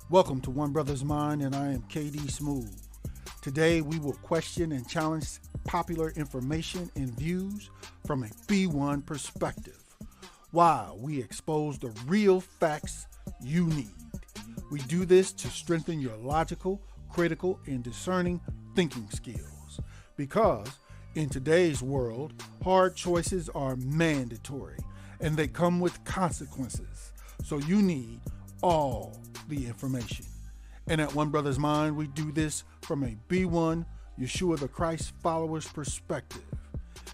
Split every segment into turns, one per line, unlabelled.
Welcome to One Brothas Mind, and I am KD. Today we will question and challenge popular information and views from a B1 perspective, while we expose the real facts you need. We do this to strengthen your logical, critical, and discerning thinking skills. Because in today's world, hard choices are mandatory and they come with consequences. So you need all the information. And at One Brothas Mind, we do this from a B1 Yeshua the Christ followers perspective.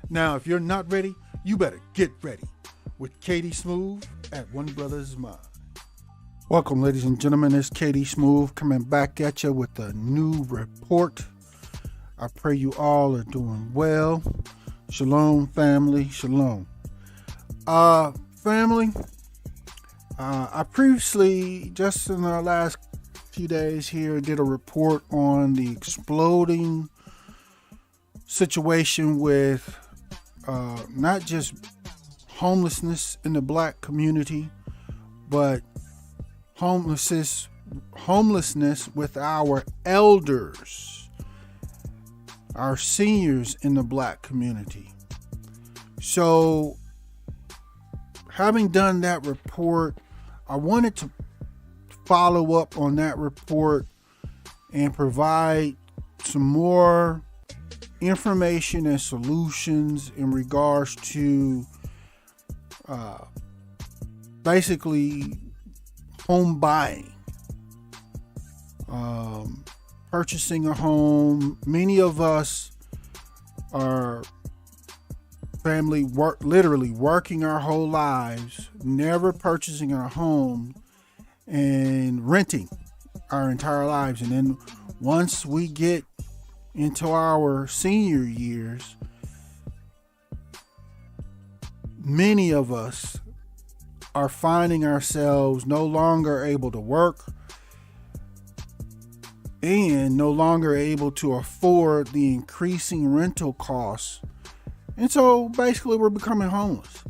Now, if you're not ready, you better get ready with KD at One Brothas Mind. Welcome, ladies and gentlemen. It's KD coming back at you with a new report. I pray you all are doing well. Shalom, family. Shalom. Family, I previously, just in the last few days here, did a report on the exploding situation with not just homelessness in the black community, but homelessness with our elders, our seniors in the black community. So, having done that report, I wanted to follow up on that report and provide some more information and solutions in regards to basically home buying, purchasing a home. Many of us are literally working our whole lives, never purchasing a home and renting our entire lives. And then once we get into our senior years, many of us are finding ourselves no longer able to work and no longer able to afford the increasing rental costs. And so basically we're becoming homeless.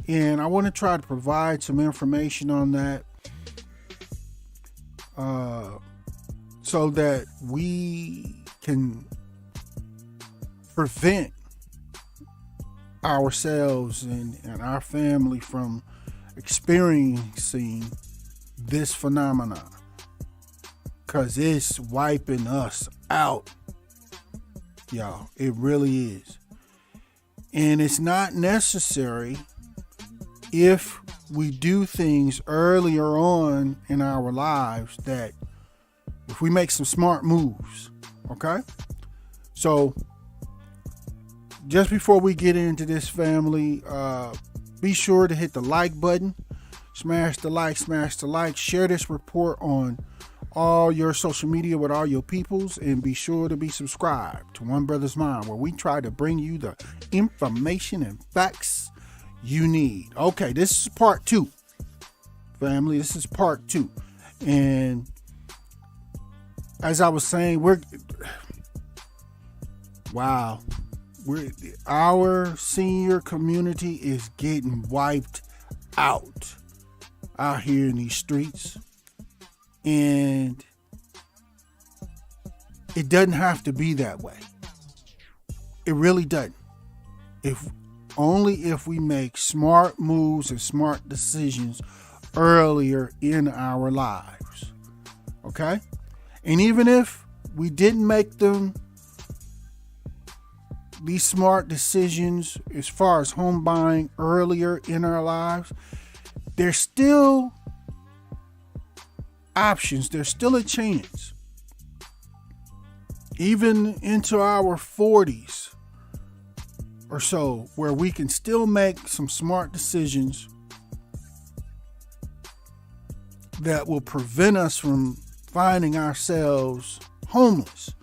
And I want to try to provide some information on that so that we can prevent ourselves and our family from experiencing this phenomenon, because it's wiping us out, y'all. It really is. And it's not necessary if we do things earlier on in our lives, that if we make some smart moves, okay? So just before we get into this, family, be sure to hit the like button, smash the like, share this report on all your social media with all your peoples, and be sure to be subscribed to One Brothas Mind, where we try to bring you the information and facts you need. Okay, this is part 2, family. This is part 2. And as I was saying, our senior community is getting wiped out here in these streets. And it doesn't have to be that way. It really doesn't. If we make smart moves and smart decisions earlier in our lives. Okay? And even if we didn't make these smart decisions as far as home buying earlier in our lives, there's still options. There's still a chance, even into our 40s or so, where we can still make some smart decisions that will prevent us from finding ourselves homeless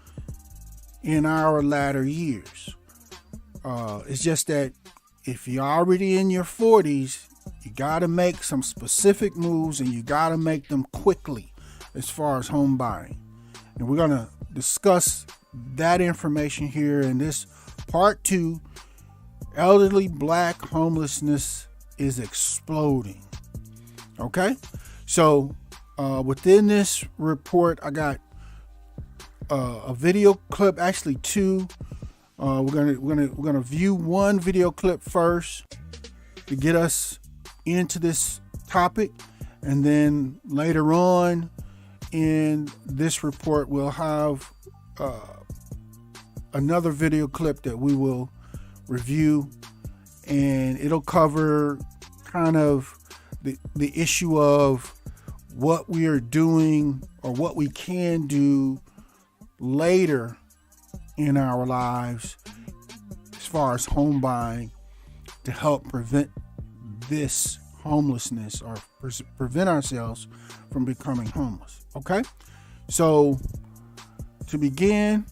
in our latter years. It's just that if you're already in your 40s, you got to make some specific moves, and you got to make them quickly as far as home buying. And we're going to discuss that information here in this part 2. Elderly black homelessness is exploding. Okay? So Within this report, I got a video clip, actually two. We're gonna view one video clip first to get us into this topic, and then later on in this report we'll have another video clip that we will review, and it'll cover kind of the issue of what we are doing or what we can do later in our lives as far as home buying to help prevent this homelessness or prevent ourselves from becoming homeless. Okay, so to begin,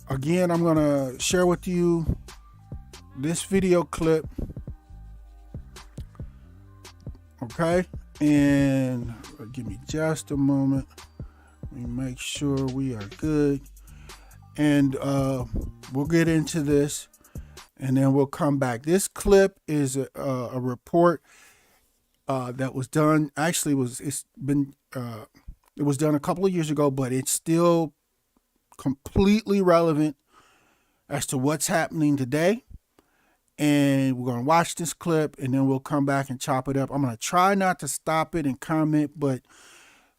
again, I'm gonna share with you this video clip. Okay, and give me just a moment. Let me make sure we are good, and we'll get into this, and then we'll come back. This clip is a report that was done. Actually, it was done a couple of years ago, but it's still completely relevant as to what's happening today. And we're going to watch this clip, and then we'll come back and chop it up. I'm going to try not to stop it and comment, but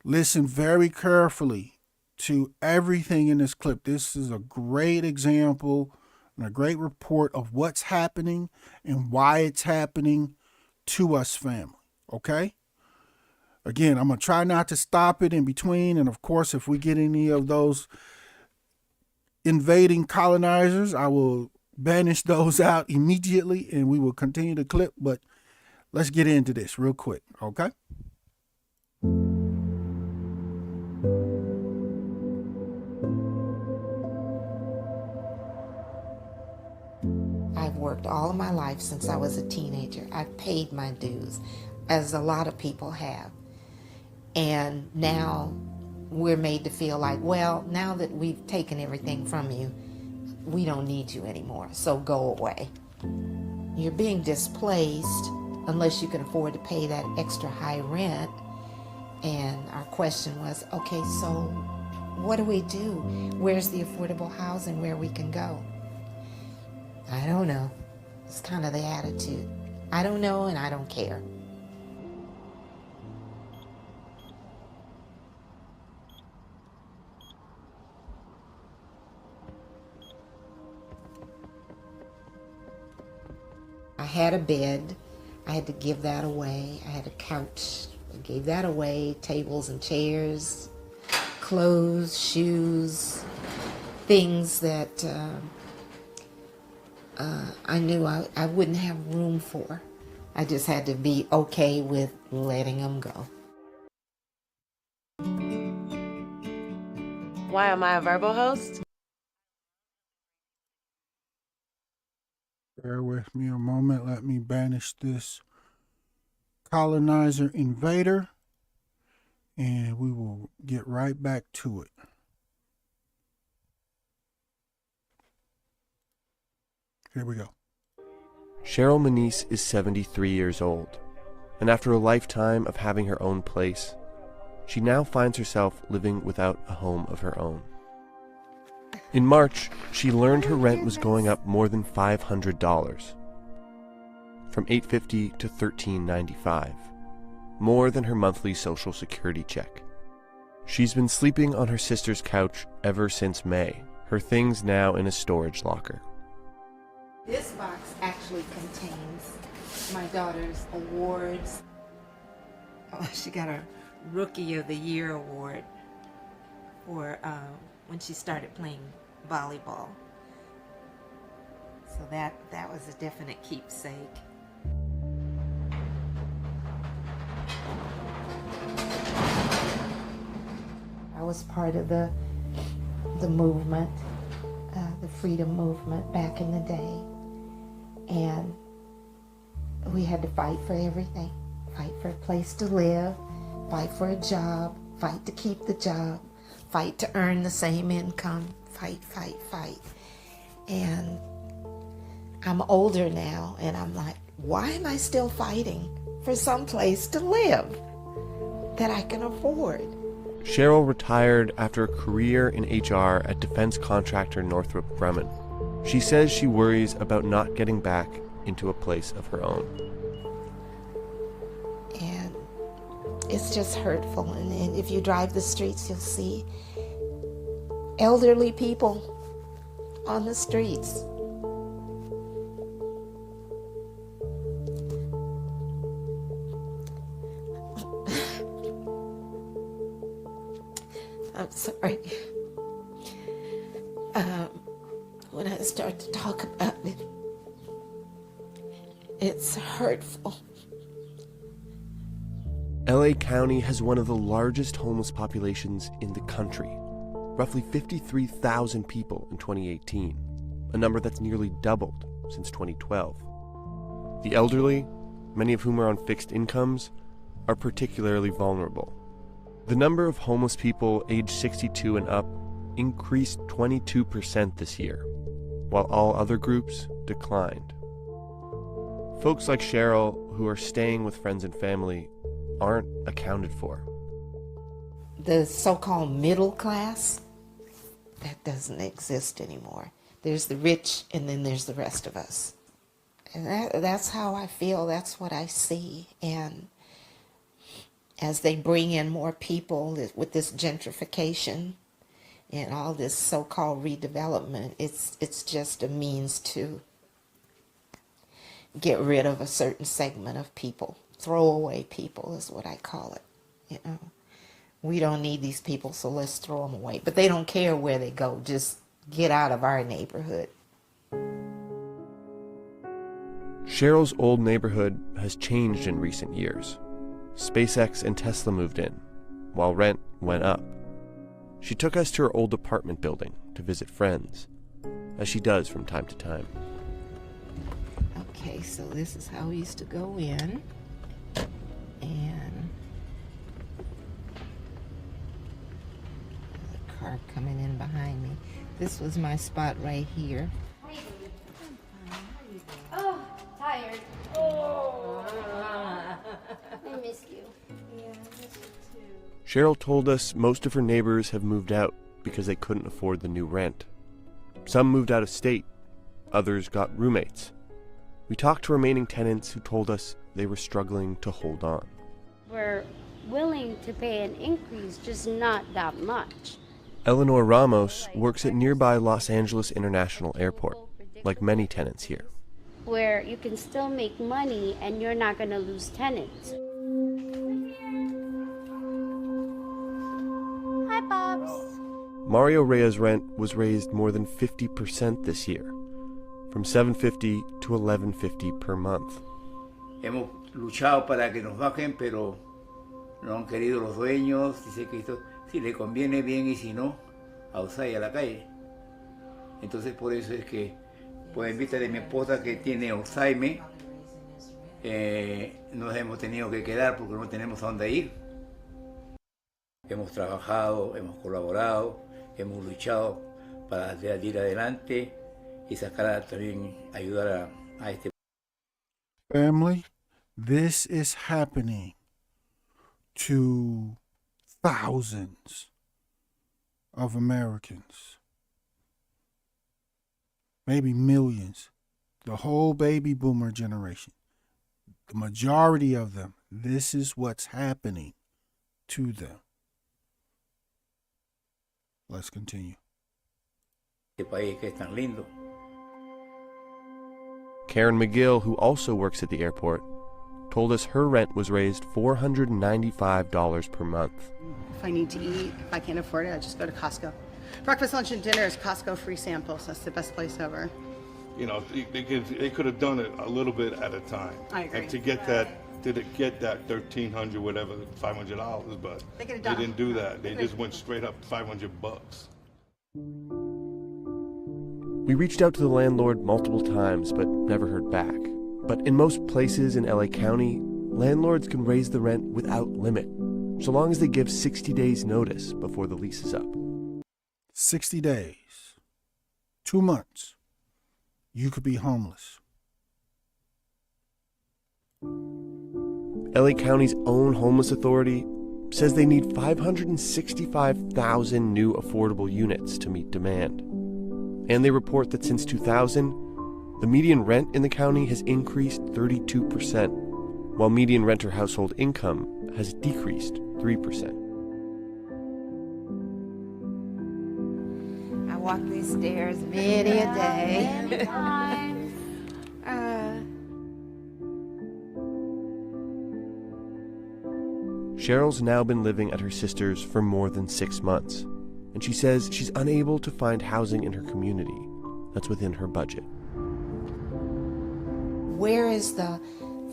listen very carefully to everything in this clip. This is a great example and a great report of what's happening and why it's happening to us family. Okay? Again, I'm going to try not to stop it in between. And of course, if we get any of those invading colonizers, I will banish those out immediately, and we will continue the clip. But let's get into this real quick, okay?
I've worked all of my life since I was a teenager. I've paid my dues, as a lot of people have. And now we're made to feel like, well, now that we've taken everything from you, we don't need you anymore, so go away. You're being displaced unless you can afford to pay that extra high rent. And our question was, okay, so what do we do? Where's the affordable housing where we can go? I don't know. It's kind of the attitude. I don't know and I don't care. I had a bed, I had to give that away. I had a couch, I gave that away. Tables and chairs, clothes, shoes, things that I knew I wouldn't have room for. I just had to be okay with letting them go.
Why am I a verbal host?
Bear with me a moment. Let me banish this colonizer invader, and we will get right back to it. Here we go.
Cheryl Manise is 73 years old, and after a lifetime of having her own place, she now finds herself living without a home of her own. In March, she learned her rent was going up more than $500, from $850 to $1395, more than her monthly Social Security check. She's been sleeping on her sister's couch ever since May, her things now in a storage locker.
This box actually contains my daughter's awards. Oh, she got a Rookie of the Year award for when she started playing volleyball. So that was a definite keepsake. I was part of the movement, the freedom movement back in the day. And we had to fight for everything. Fight for a place to live, fight for a job, fight to keep the job, fight to earn the same income, fight. And I'm older now, and I'm like, why am I still fighting for some place to live? that I can afford.
Cheryl retired after a career in HR at defense contractor Northrop Grumman. She says she worries about not getting back into a place of her own.
And it's just hurtful. And if you drive the streets, you'll see elderly people on the streets. I'm sorry. When I start to talk about it, it's hurtful.
LA County has one of the largest homeless populations in the country, roughly 53,000 people in 2018, a number that's nearly doubled since 2012. The elderly, many of whom are on fixed incomes, are particularly vulnerable. The number of homeless people aged 62 and up increased 22% this year, while all other groups declined. Folks like Cheryl, who are staying with friends and family, aren't accounted for.
The so-called middle class, that doesn't exist anymore. There's the rich and then there's the rest of us. And that's how I feel, that's what I see. And as they bring in more people with this gentrification and all this so-called redevelopment, it's just a means to get rid of a certain segment of people. Throwaway people is what I call it. You know, we don't need these people, so let's throw them away. But they don't care where they go. Just get out of our neighborhood.
Cheryl's old neighborhood has changed in recent years. SpaceX and Tesla moved in, while rent went up. She took us to her old apartment building to visit friends, as she does from time to time.
Okay, so this is how we used to go in. And there's a car coming in behind me. This was my spot right here.
Oh, tired. Oh, I missed you. Yeah, I missed you too.
Cheryl told us most of her neighbors have moved out because they couldn't afford the new rent. Some moved out of state, others got roommates. We talked to remaining tenants who told us they were struggling to hold on.
We're willing to pay an increase, just not that much.
Eleanor Ramos works at nearby Los Angeles International Airport, like many tenants here.
Where you can still make money and you're not going to lose tenants. Hi, Pops.
Mario Reyes' rent was raised more than 50% this year, from $750 to $1150 per month.
Hemos luchado para que nos bajen, pero no han querido los dueños. Dice que esto, si le conviene bien y si no, a usar y a la calle. Entonces por eso es que, pues en vista de mi esposa que tiene Alzheimer, nos hemos tenido que quedar porque no tenemos a dónde ir. Hemos trabajado, hemos colaborado, hemos luchado para ir adelante y sacar también, ayudar a este.
Family, this is happening to thousands of Americans, maybe millions, the whole baby boomer generation, the majority of them, this is what's happening to them. Let's continue.
Este país que es tan lindo.
Karen McGill, who also works at the airport, told us her rent was raised $495 per month.
If I need to eat, if I can't afford it, I just go to Costco. Breakfast, lunch, and dinner is Costco free samples. That's the best place ever.
You know, they could have done it a little bit at a time.
I agree.
And to get that $1,300, whatever, $500, but
They could have
they
done it.
didn't do that. They just went straight up $500.
We reached out to the landlord multiple times, but never heard back. But in most places in LA County, landlords can raise the rent without limit, so long as they give 60 days notice before the lease is up.
60 days, 2 months, you could be homeless.
LA County's own homeless authority says they need 565,000 new affordable units to meet demand. And they report that since 2000, the median rent in the county has increased 32%, while median renter household income has decreased 3%.
I walk these stairs many a day.
Many times.
Cheryl's now been living at her sister's for more than 6 months, and she says she's unable to find housing in her community that's within her budget.
Where is the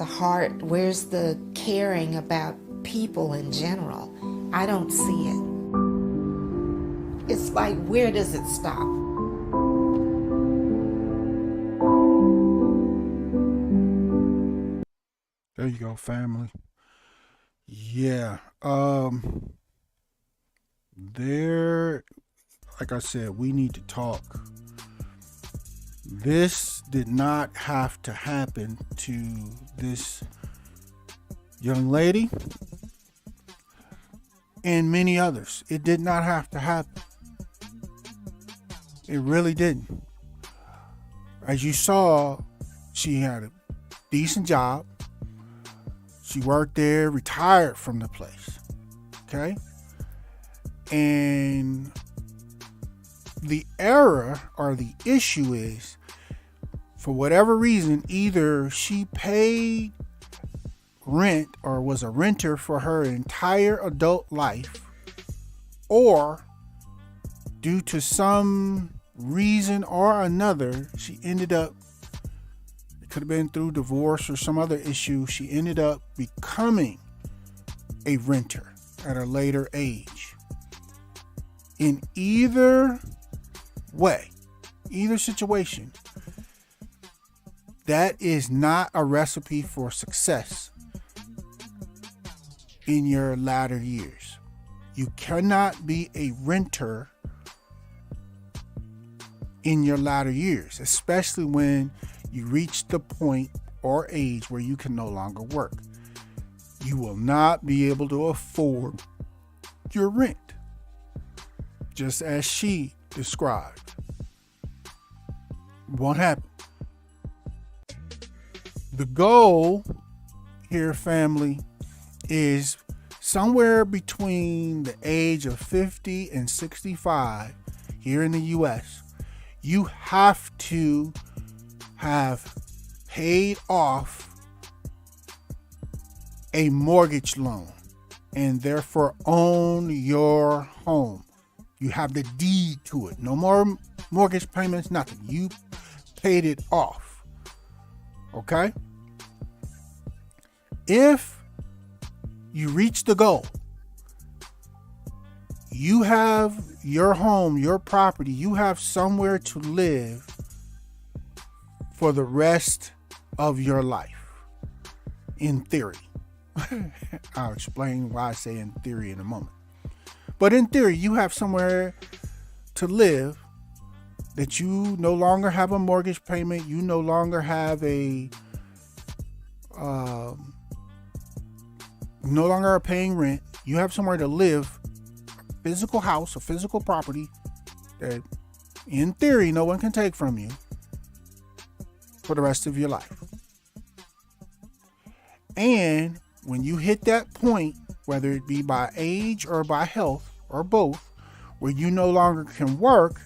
heart? Where's the caring about people in general? I don't see it. It's like, where does it stop?
There you go, family. Yeah. Like I said, we need to talk. This did not have to happen to this young lady and many others. It did not have to happen. It really didn't. As you saw, she had a decent job. She worked there, retired from the place. Okay? And the error or the issue is, for whatever reason, either she paid rent or was a renter for her entire adult life, or due to some reason or another, she ended up, it could have been through divorce or some other issue, she ended up becoming a renter at a later age. In either way, either situation, that is not a recipe for success in your latter years. You cannot be a renter in your latter years, especially when you reach the point or age where you can no longer work. You will not be able to afford your rent, just as she described. Won't happen. The goal here, family, is somewhere between the age of 50 and 65 here in the U.S. You have to have paid off a mortgage loan and therefore own your home. You have the deed to it. No more mortgage payments, nothing. You paid it off. Okay? If you reach the goal, you have your home, your property, you have somewhere to live for the rest of your life, in theory. I'll explain why I say in theory in a moment. But in theory, you have somewhere to live that you no longer have a mortgage payment, you no longer have a no longer are paying rent. You have somewhere to live, a physical house, a physical property that in theory no one can take from you for the rest of your life. And when you hit that point, whether it be by age or by health or both, where you no longer can work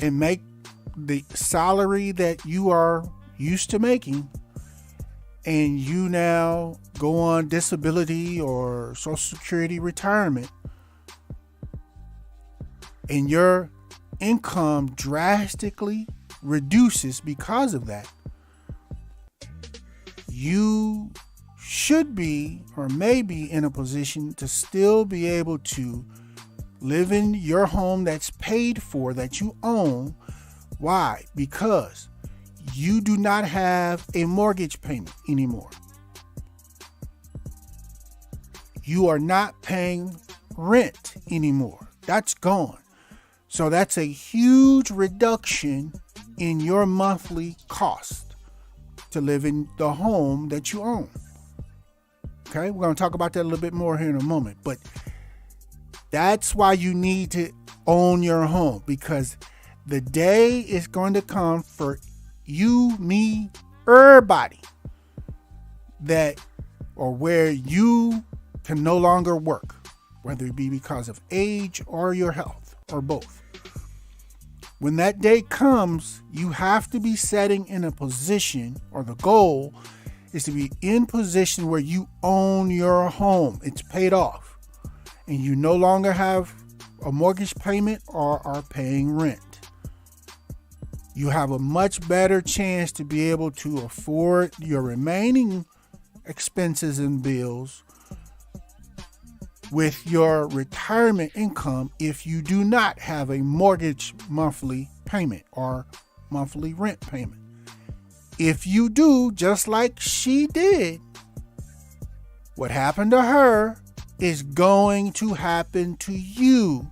and make the salary that you are used to making, and you now go on disability or Social Security retirement, and your income drastically reduces because of that, you should be or may be in a position to still be able to live in your home that's paid for, that you own. Why? Because you do not have a mortgage payment anymore. You are not paying rent anymore. That's gone. So that's a huge reduction in your monthly cost to live in the home that you own. Okay, we're going to talk about that a little bit more here in a moment. But that's why you need to own your home, because the day is going to come for you, me, everybody that or where you can no longer work, whether it be because of age or your health or both. When that day comes, you have to be setting in a position, or the goal is to be in position where you own your home. It's paid off and you no longer have a mortgage payment or are paying rent. You have a much better chance to be able to afford your remaining expenses and bills with your retirement income if you do not have a mortgage monthly payment or monthly rent payment. If you do, just like she did, what happened to her is going to happen to you,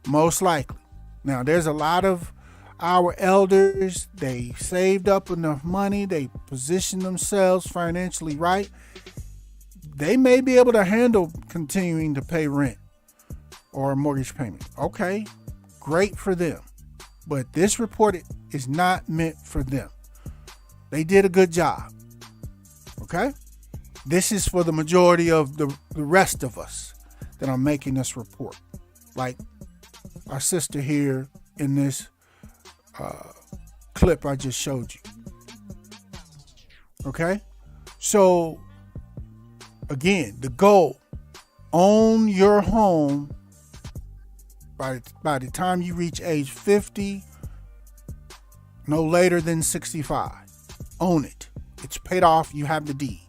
most likely. Now, there's a lot of our elders, they saved up enough money, they positioned themselves financially right. They may be able to handle continuing to pay rent or a mortgage payment. Okay, great for them. But this report is not meant for them. They did a good job. Okay? This is for the majority of the rest of us that I'm making this report. Like our sister here in this clip I just showed you. Okay? So, again, the goal, own your home by the time you reach age 50, no later than 65. Own it. It's paid off. You have the deed.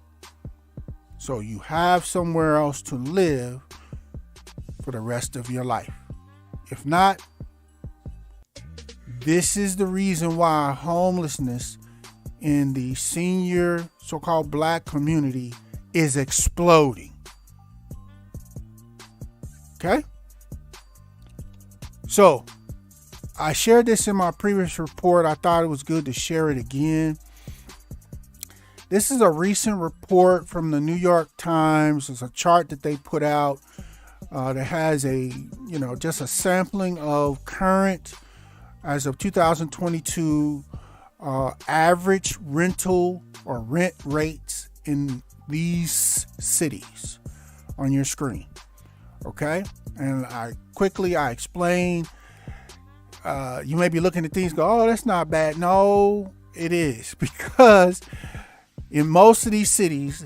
So you have somewhere else to live for the rest of your life. If not, this is the reason why homelessness in the senior so-called black community is exploding. Okay? So, I shared this in my previous report. I thought it was good to share it again. This is a recent report from the New York Times. It's a chart that they put out that has just a sampling of current, as of 2022, average rental or rent rates in these cities on your screen. Okay? And I explain, you may be looking at these, go, oh, that's not bad. No, it is, because in most of these cities,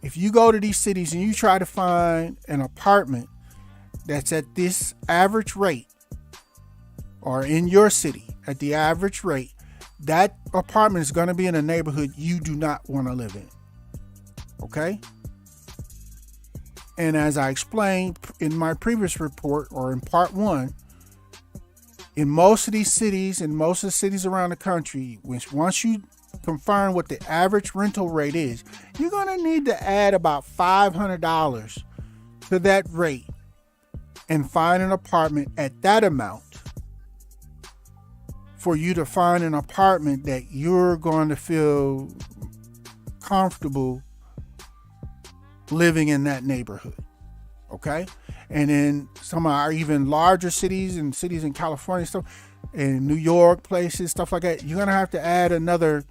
if you go to these cities and you try to find an apartment that's at this average rate, or in your city at the average rate, that apartment is going to be in a neighborhood you do not want to live in. Okay? And as I explained in my previous report, or in part 1, in most of these cities, and most of the cities around the country, once you confirm what the average rental rate is, you're going to need to add about $500 to that rate and find an apartment at that amount for you to find an apartment that you're going to feel comfortable living in that neighborhood. Okay? And in some of our even larger cities, and cities in California, stuff, in New York, places, stuff like that, you're going to have to add another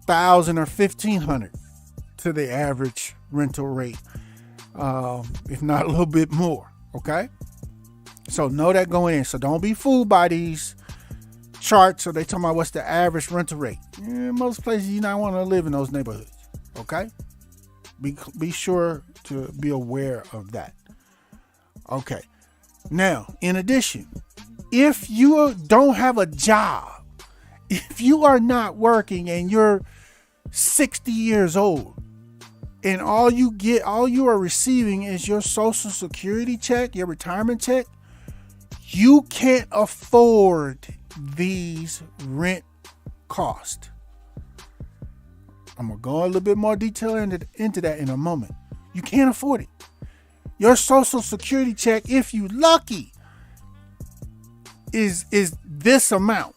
$1,000 or $1,500 to the average rental rate, if not a little bit more. Okay? So know that going in. So don't be fooled by these charts. So they talking about what's the average rental rate. In most places, you not want to live in those neighborhoods. Okay? Be sure to be aware of that. Okay. Now, in addition, if you don't have a job, if you are not working and you're 60 years old and all you are receiving is your Social Security check, your retirement check, you can't afford these rent costs. I'm going to go a little bit more detail into that in a moment. You can't afford it. Your Social Security check, if you lucky, is this amount.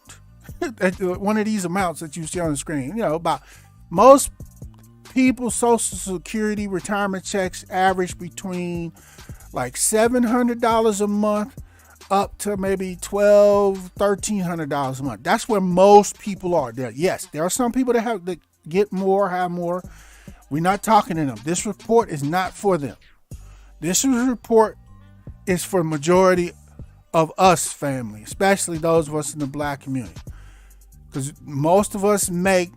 One of these amounts that you see on the screen. About most people, Social Security retirement checks average between like $700 a month up to maybe $1,300 a month. That's where most people are. Yes, there are some people that get more, have more. We're not talking to them. This report is not for them. This report is for the majority of us family, especially those of us in the Black community. Because most of us make,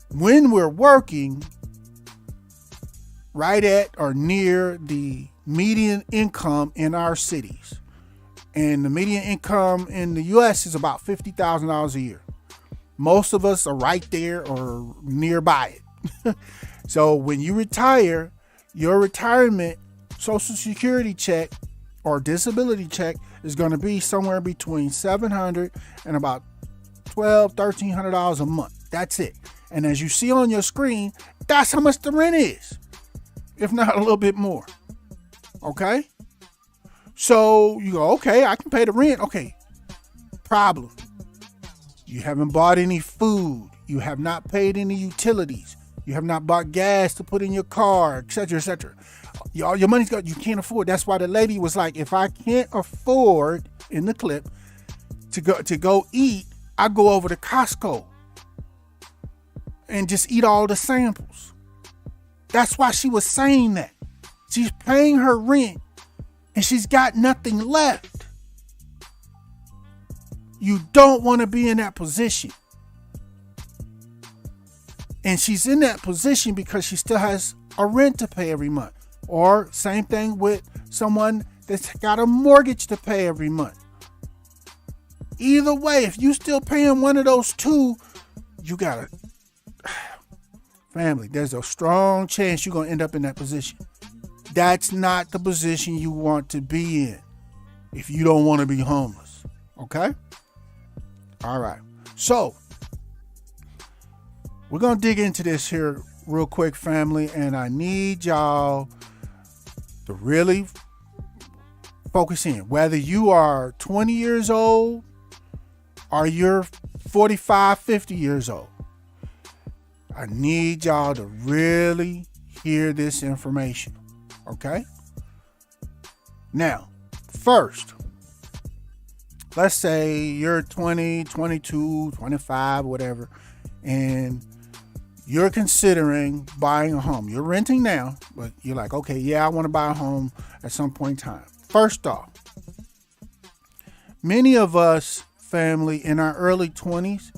when we're working, right at or near the median income in our cities. And the median income in the U.S. is about $50,000 a year. Most of us are right there or nearby it. So when you retire, your retirement Social Security check or disability check is going to be somewhere between $700 and about $1,300 a month. That's it. And as you see on your screen, that's how much the rent is, if not a little bit more. Okay? So you go, okay, I can pay the rent. Okay. Problem. You haven't bought any food. You have not paid any utilities. You have not bought gas to put in your car, etc., etc. All your money's got, you can't afford. That's why the lady was like, if I can't afford, in the clip, to go eat, I go over to Costco and just eat all the samples. That's why she was saying that. She's paying her rent and she's got nothing left. You don't want to be in that position. And she's in that position because she still has a rent to pay every month. Or same thing with someone that's got a mortgage to pay every month. Either way, if you still paying one of those two, you gotta, family, there's a strong chance you're gonna end up in that position. That's not the position you want to be in if you don't want to be homeless. Okay? All right. So we're gonna dig into this here real quick, family, and I need y'all to really focus in. Whether you are 20 years old or you're 45, 50 years old, I need y'all to really hear this information. Okay? Now, first, let's say you're 20, 22, 25, whatever, and you're considering buying a home. You're renting now, but you're like, okay, yeah, I want to buy a home at some point in time. First off, many of us, family, in our early 20s,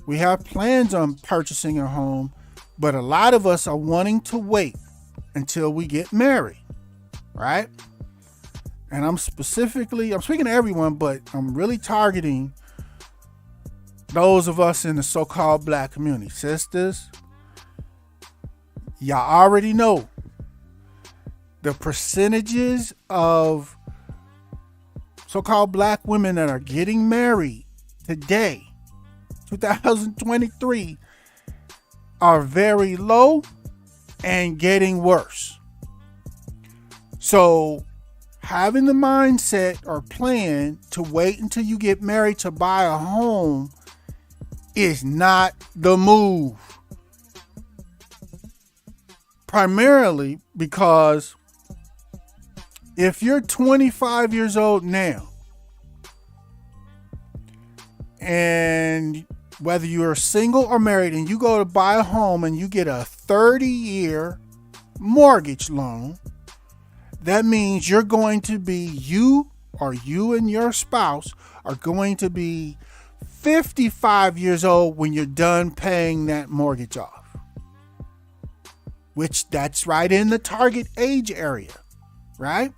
we have plans on purchasing a home, but a lot of us are wanting to wait until we get married, right? And I'm speaking to everyone, but I'm really targeting those of us in the so-called Black community. Sisters, y'all already know the percentages of so-called Black women that are getting married today, 2023, are very low and getting worse. So having the mindset or plan to wait until you get married to buy a home is not the move. Primarily because if you're 25 years old now, and whether you're single or married and you go to buy a home and you get a 30-year mortgage loan, that means you're going to be, you and your spouse are going to be 55 years old when you're done paying that mortgage off. Which that's right in the target age area, right?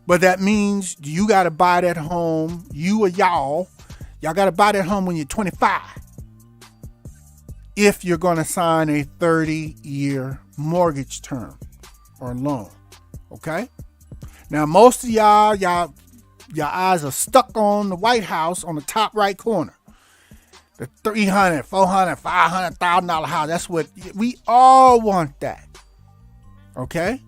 But that means you got to buy that home, you or y'all got to buy that home when you're 25. If you're going to sign a 30-year mortgage term or loan, okay? Now, most of y'all, your eyes are stuck on the White House on the top right corner. The $300,000, $400,000, $500,000 house. That's what we all want. That, okay,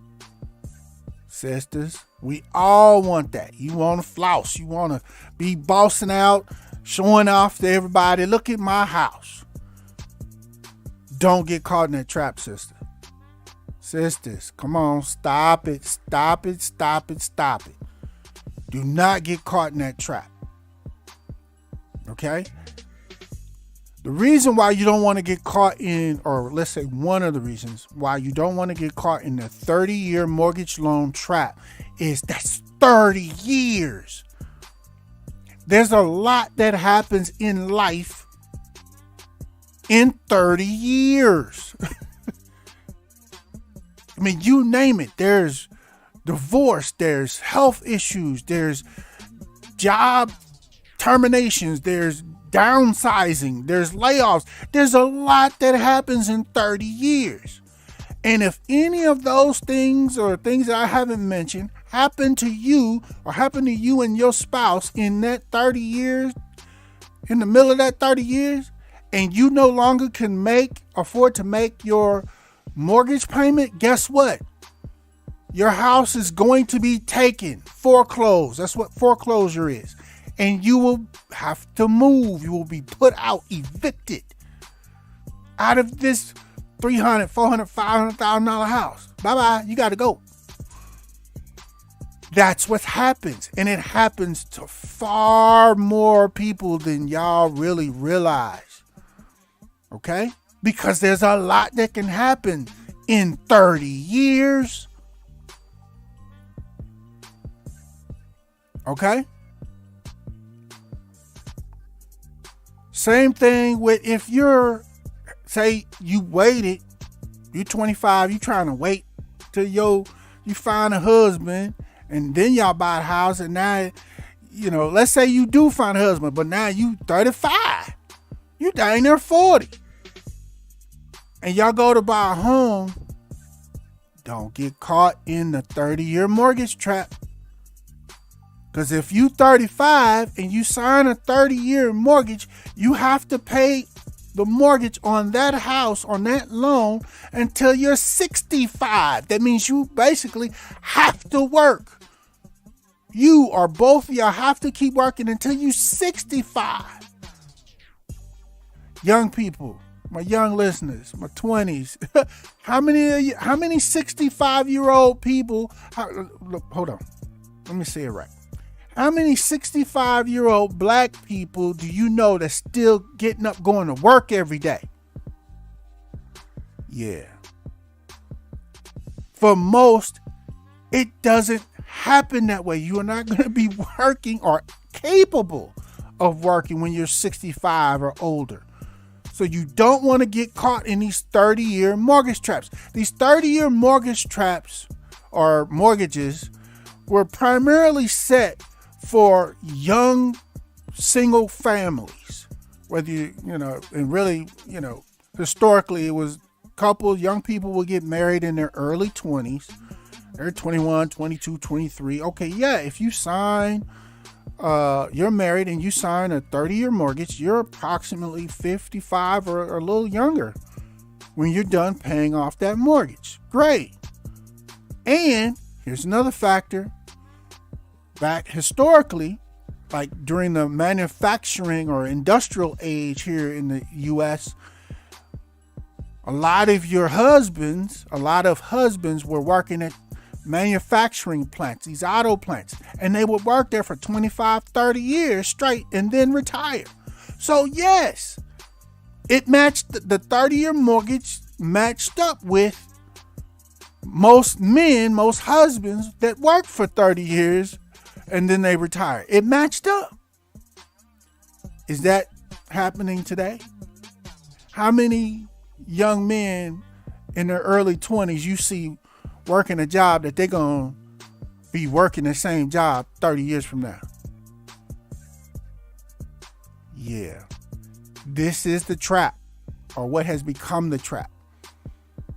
sisters, we all want that. You want to floss. You want to be bossing out, showing off to everybody. Look at my house. Don't get caught in that trap, sister. Sisters, come on, stop it, stop it, stop it, stop it. Do not get caught in that trap. Okay? The reason why you don't want to get caught in, or let's say one of the reasons why you don't want to get caught in the 30-year mortgage loan trap is that's 30 years. There's a lot that happens in life in 30 years. I mean, you name it. There's divorce, there's health issues, there's job terminations, there's downsizing, there's layoffs. There's a lot that happens in 30 years. And if any of those things or things that I haven't mentioned happen to you or happen to you and your spouse in that 30 years, in the middle of that 30 years, and you no longer can afford to make your mortgage payment, guess what? Your house is going to be taken, foreclosed. That's what foreclosure is. And you will have to move. You will be put out, evicted out of this $300,000, $400,000, $500,000 house. Bye-bye. You got to go. That's what happens. And it happens to far more people than y'all really realize. Okay? Because there's a lot that can happen in 30 years. Okay? Same thing with if you're, say you waited, you're 25, you trying to wait till you find a husband and then y'all buy a house, and now, let's say you do find a husband, but now you 35. You dang near 40. And y'all go to buy a home. Don't get caught in the 30-year mortgage trap. Because if you 35 and you sign a 30-year mortgage, you have to pay the mortgage on that house, on that loan, until you're 65. That means you basically have to work. You or both of y'all have to keep working until you're 65. Young people, my young listeners, my 20s, how many 65-year-old people, hold on, let me say it right. How many 65-year-old black people do you know that's still getting up, going to work every day? Yeah. For most, it doesn't happen that way. You are not going to be working or capable of working when you're 65 or older. So you don't want to get caught in these 30-year mortgage traps. These 30-year mortgage traps or mortgages were primarily set for young single families, whether and really, historically it was young people would get married in their early 20s. They're 21, 22, 23. Okay, yeah, if you sign, you're married and you sign a 30-year mortgage, you're approximately 55 or a little younger when you're done paying off that mortgage. Great. And here's another factor. Back historically, like during the manufacturing or industrial age here in the U.S., a lot of husbands were working at manufacturing plants, these auto plants, and they would work there for 25, 30 years straight and then retire. So yes, it matched the 30-year mortgage matched up with most husbands that work for 30 years and then they retire. It matched up. Is that happening today? How many young men in their early 20s you see working a job that they're going to be working the same job 30 years from now? Yeah. This is the trap, or what has become the trap.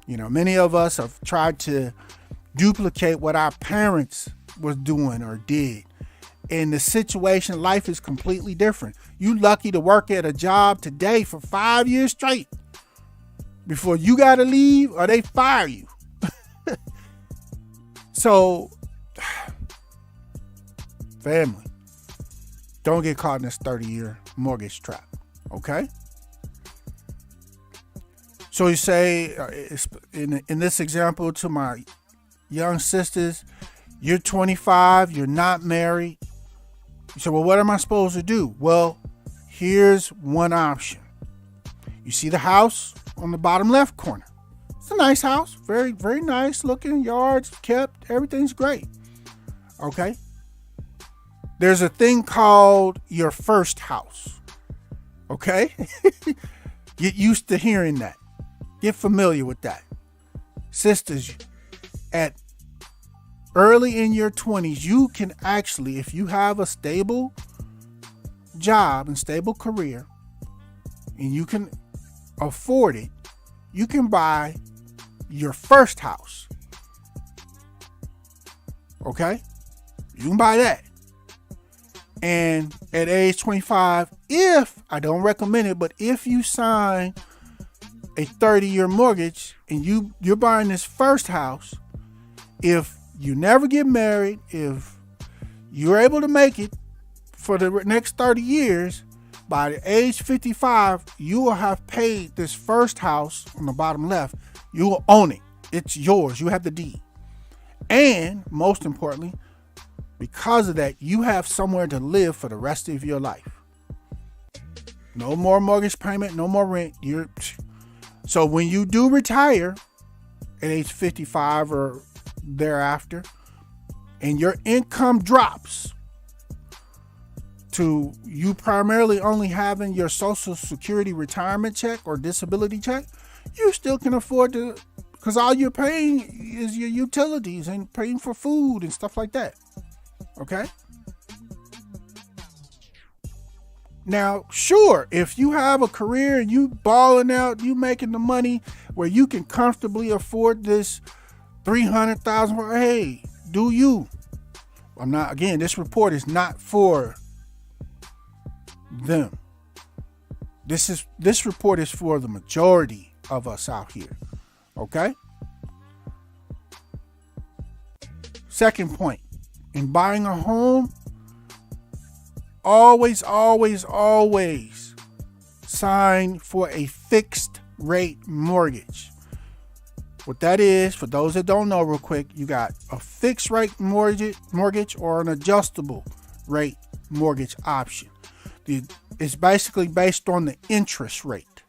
Many of us have tried to duplicate what our parents was doing or did. And the situation, life is completely different. You lucky to work at a job today for 5 years straight before you got to leave or they fire you. So, family, don't get caught in this 30-year mortgage trap, okay? So you say, in this example to my young sisters, you're 25, you're not married. You say, well, what am I supposed to do? Well, here's one option. You see the house on the bottom left corner. It's a nice house, very, very nice looking, yards kept, everything's great. Okay? There's a thing called your first house. Okay? Get used to hearing that. Get familiar with that. Sisters, at early in your 20s, you can actually, if you have a stable job and stable career, and you can afford it, you can buy your first house. Okay? You can buy that. And at age 25, I don't recommend it, but if you sign a 30-year mortgage and you're buying this first house, if you never get married, if you're able to make it for the next 30 years, by the age 55, you will have paid this first house on the bottom left. You will own it. It's yours. You have the deed. And most importantly, because of that, you have somewhere to live for the rest of your life. No more mortgage payment, no more rent. So when you do retire at age 55 or thereafter, and your income drops to you primarily only having your Social Security retirement check or disability check, you still can afford to, because all you're paying is your utilities and paying for food and stuff like that. Okay? Now, sure, if you have a career and you balling out, you making the money where you can comfortably afford this $300,000, hey, do you? This report is not for them. This report is for the majority of us out here. Okay? Second point, in buying a home, always sign for a fixed rate mortgage. What that is, for those that don't know real quick, you got a fixed rate mortgage or an adjustable rate mortgage option. It's basically based on the interest rate,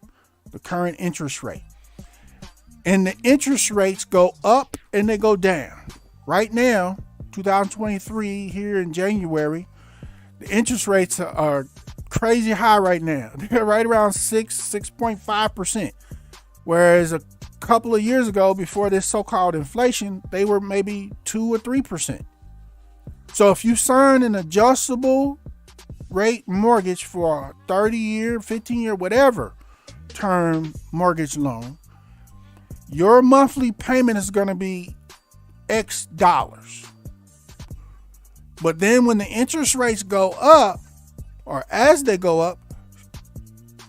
the current interest rate. And the interest rates go up and they go down. Right now, 2023, here in January, the interest rates are crazy high right now. They're right around 6.5%. Whereas a couple of years ago, before this so-called inflation, they were maybe 2 or 3%. So if you sign an adjustable rate mortgage for a 30-year, 15-year, whatever term mortgage loan, your monthly payment is going to be X dollars. But then when the interest rates go up, or as they go up,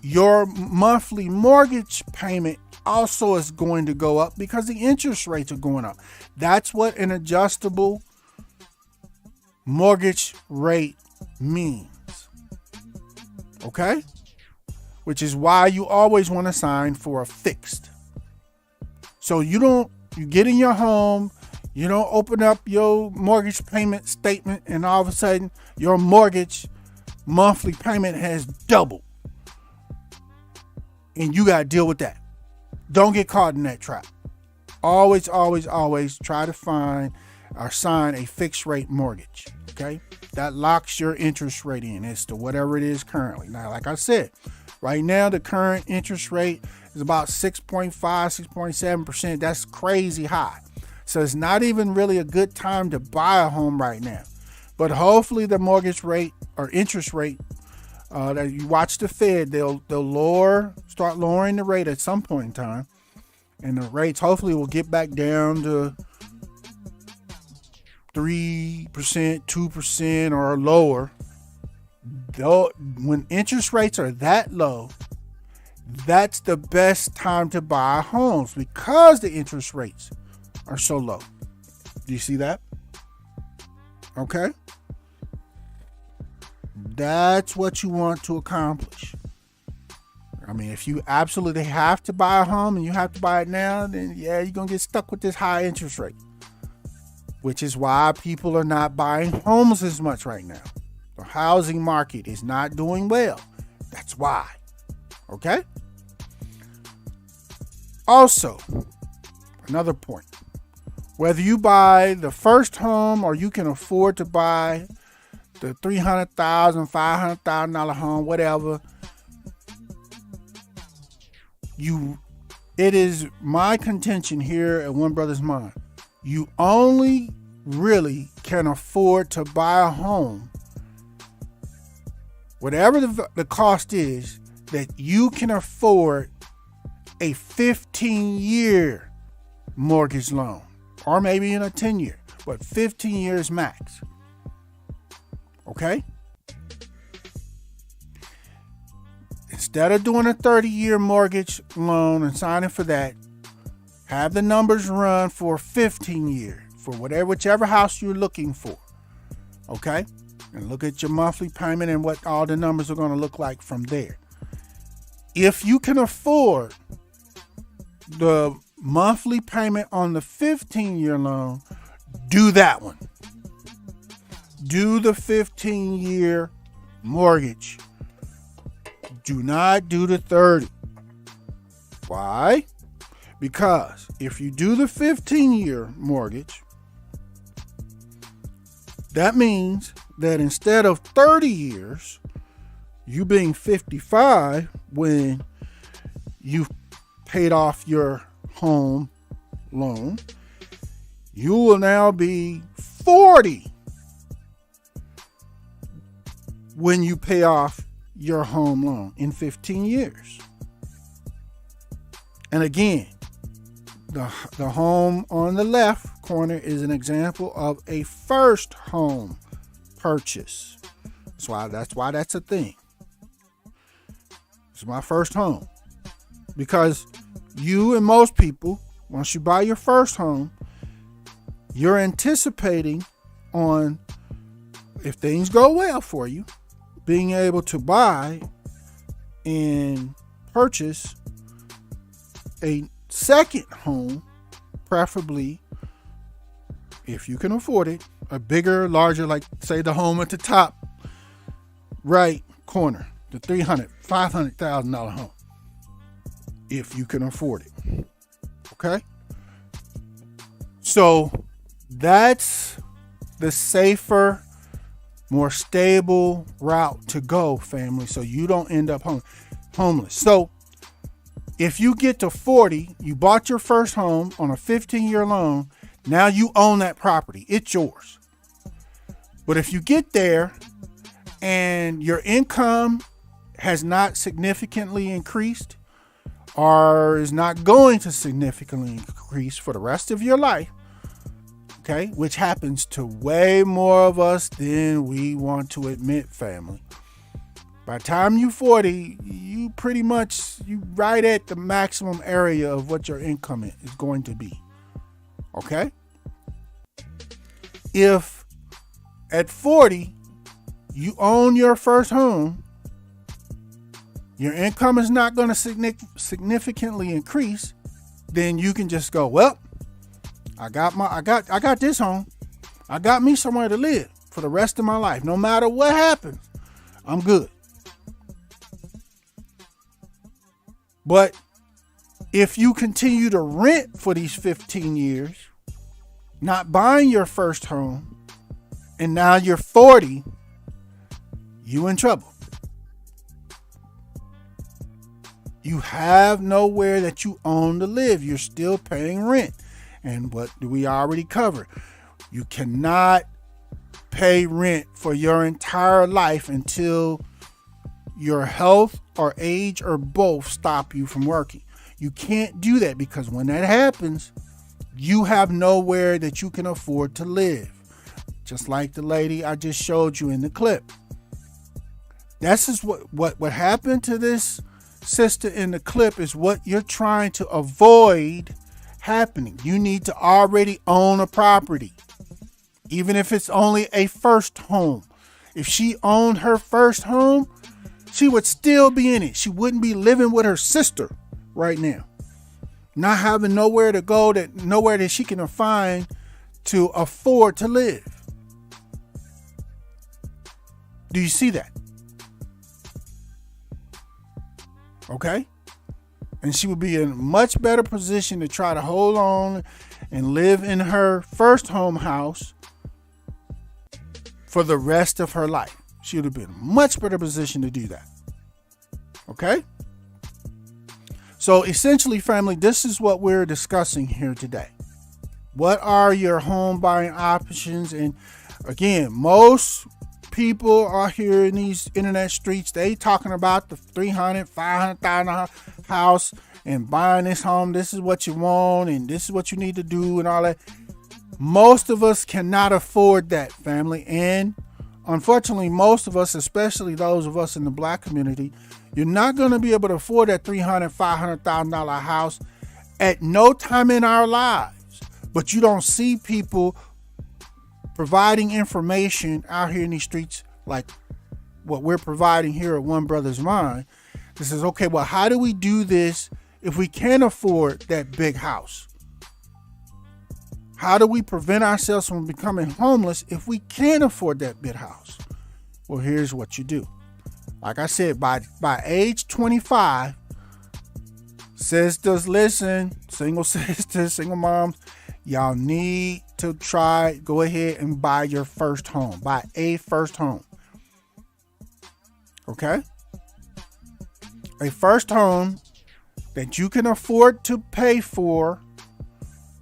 your monthly mortgage payment also is going to go up because the interest rates are going up. That's what an adjustable mortgage rate means. Okay? Which is why you always want to sign for a fixed. So you get in your home, you don't open up your mortgage payment statement and all of a sudden your mortgage monthly payment has doubled. And you got to deal with that. Don't get caught in that trap. Always try to find or sign a fixed rate mortgage. Okay? That locks your interest rate in as to whatever it is currently. Now, like I said, right now the current interest rate is about 6.5, 6.7%. That's crazy high. So it's not even really a good time to buy a home right now. But hopefully the mortgage rate or interest rate, that you watch the Fed, they'll start lowering the rate at some point in time. And the rates hopefully will get back down to 3%, 2% or lower. Though, when interest rates are that low, that's the best time to buy homes because the interest rates are so low. Do you see that? Okay. That's what you want to accomplish. mean, if you absolutely have to buy a home and you have to buy it now, then yeah, you're going to get stuck with this high interest rate, which is why people are not buying homes as much right now. The housing market is not doing well. That's why. Okay? Also, another point. Whether you buy the first home or you can afford to buy the $300,000, $500,000 home, whatever, it is my contention here at One Brothas Mind. You only really can afford to buy a home, whatever the cost is, that you can afford a 15-year mortgage loan, or maybe in a 10-year, but 15 years max. Okay? Instead of doing a 30-year mortgage loan and signing for that, have the numbers run for 15 years for whichever house you're looking for. Okay? And look at your monthly payment and what all the numbers are going to look like from there. If you can afford the monthly payment on the 15-year loan, do that one. Do the 15-year mortgage. Do not do the 30. Why? Because if you do the 15-year mortgage, that means that instead of 30 years, you being 55 when you've paid off your home loan, you will now be 40 when you pay off your home loan in 15 years. And again, the home on the left corner is an example of a first home purchase. That's why that's a thing. It's my first home. Because you and most people, once you buy your first home, you're anticipating on, if things go well for you, being able to buy and purchase a second home, preferably, if you can afford it, a bigger, larger, like say the home at the top right corner, the $300,000, $500,000 home, if you can afford it. Okay? So that's the safer, more stable route to go, family, so you don't end up homeless. So if you get to 40, you bought your first home on a 15-year loan, now you own that property. It's yours. But if you get there and your income has not significantly increased or is not going to significantly increase for the rest of your life, okay, which happens to way more of us than we want to admit, family. By the time you're 40, you pretty much, you right at the maximum area of what your income is going to be. Okay? If at 40, you own your first home, your income is not going to significantly increase, then you can just go, well, I got this home. I got me somewhere to live for the rest of my life. No matter what happens, I'm good. But if you continue to rent for these 15 years, not buying your first home, and now you're 40, you in trouble. You have nowhere that you own to live. You're still paying rent. And what do we already cover? You cannot pay rent for your entire life until your health or age or both stop you from working. You can't do that, because when that happens, you have nowhere that you can afford to live. Just like the lady I just showed you in the clip. This is what happened to this sister in the clip is what you're trying to avoid happening. You need to already own a property, even if it's only a first home. If she owned her first home, She would still be in it. She wouldn't be living with her sister right now. Not having nowhere to go, nowhere that she can find to afford to live. Do you see that? Okay? And she would be in a much better position to try to hold on and live in her first home house for the rest of her life. She would have been in a much better position to do that. Okay? So essentially, family, this is what we're discussing here today. What are your home buying options? And again, most people are here in these internet streets. They talking about the $300,000, $500,000 house and buying this home. This is what you want and this is what you need to do and all that. Most of us cannot afford that, family. And unfortunately, most of us, especially those of us in the Black community, you're not going to be able to afford that $300,000, $500,000 house at no time in our lives. But you don't see people providing information out here in these streets like what we're providing here at One Brothas Mind. This is, okay, well, how do we do this if we can't afford that big house? How do we prevent ourselves from becoming homeless if we can't afford that big house? Well, here's what you do. Like I said, by age 25, sisters, listen, single sisters, single moms, y'all need to go ahead and buy your first home. Buy a first home. Okay? A first home that you can afford to pay for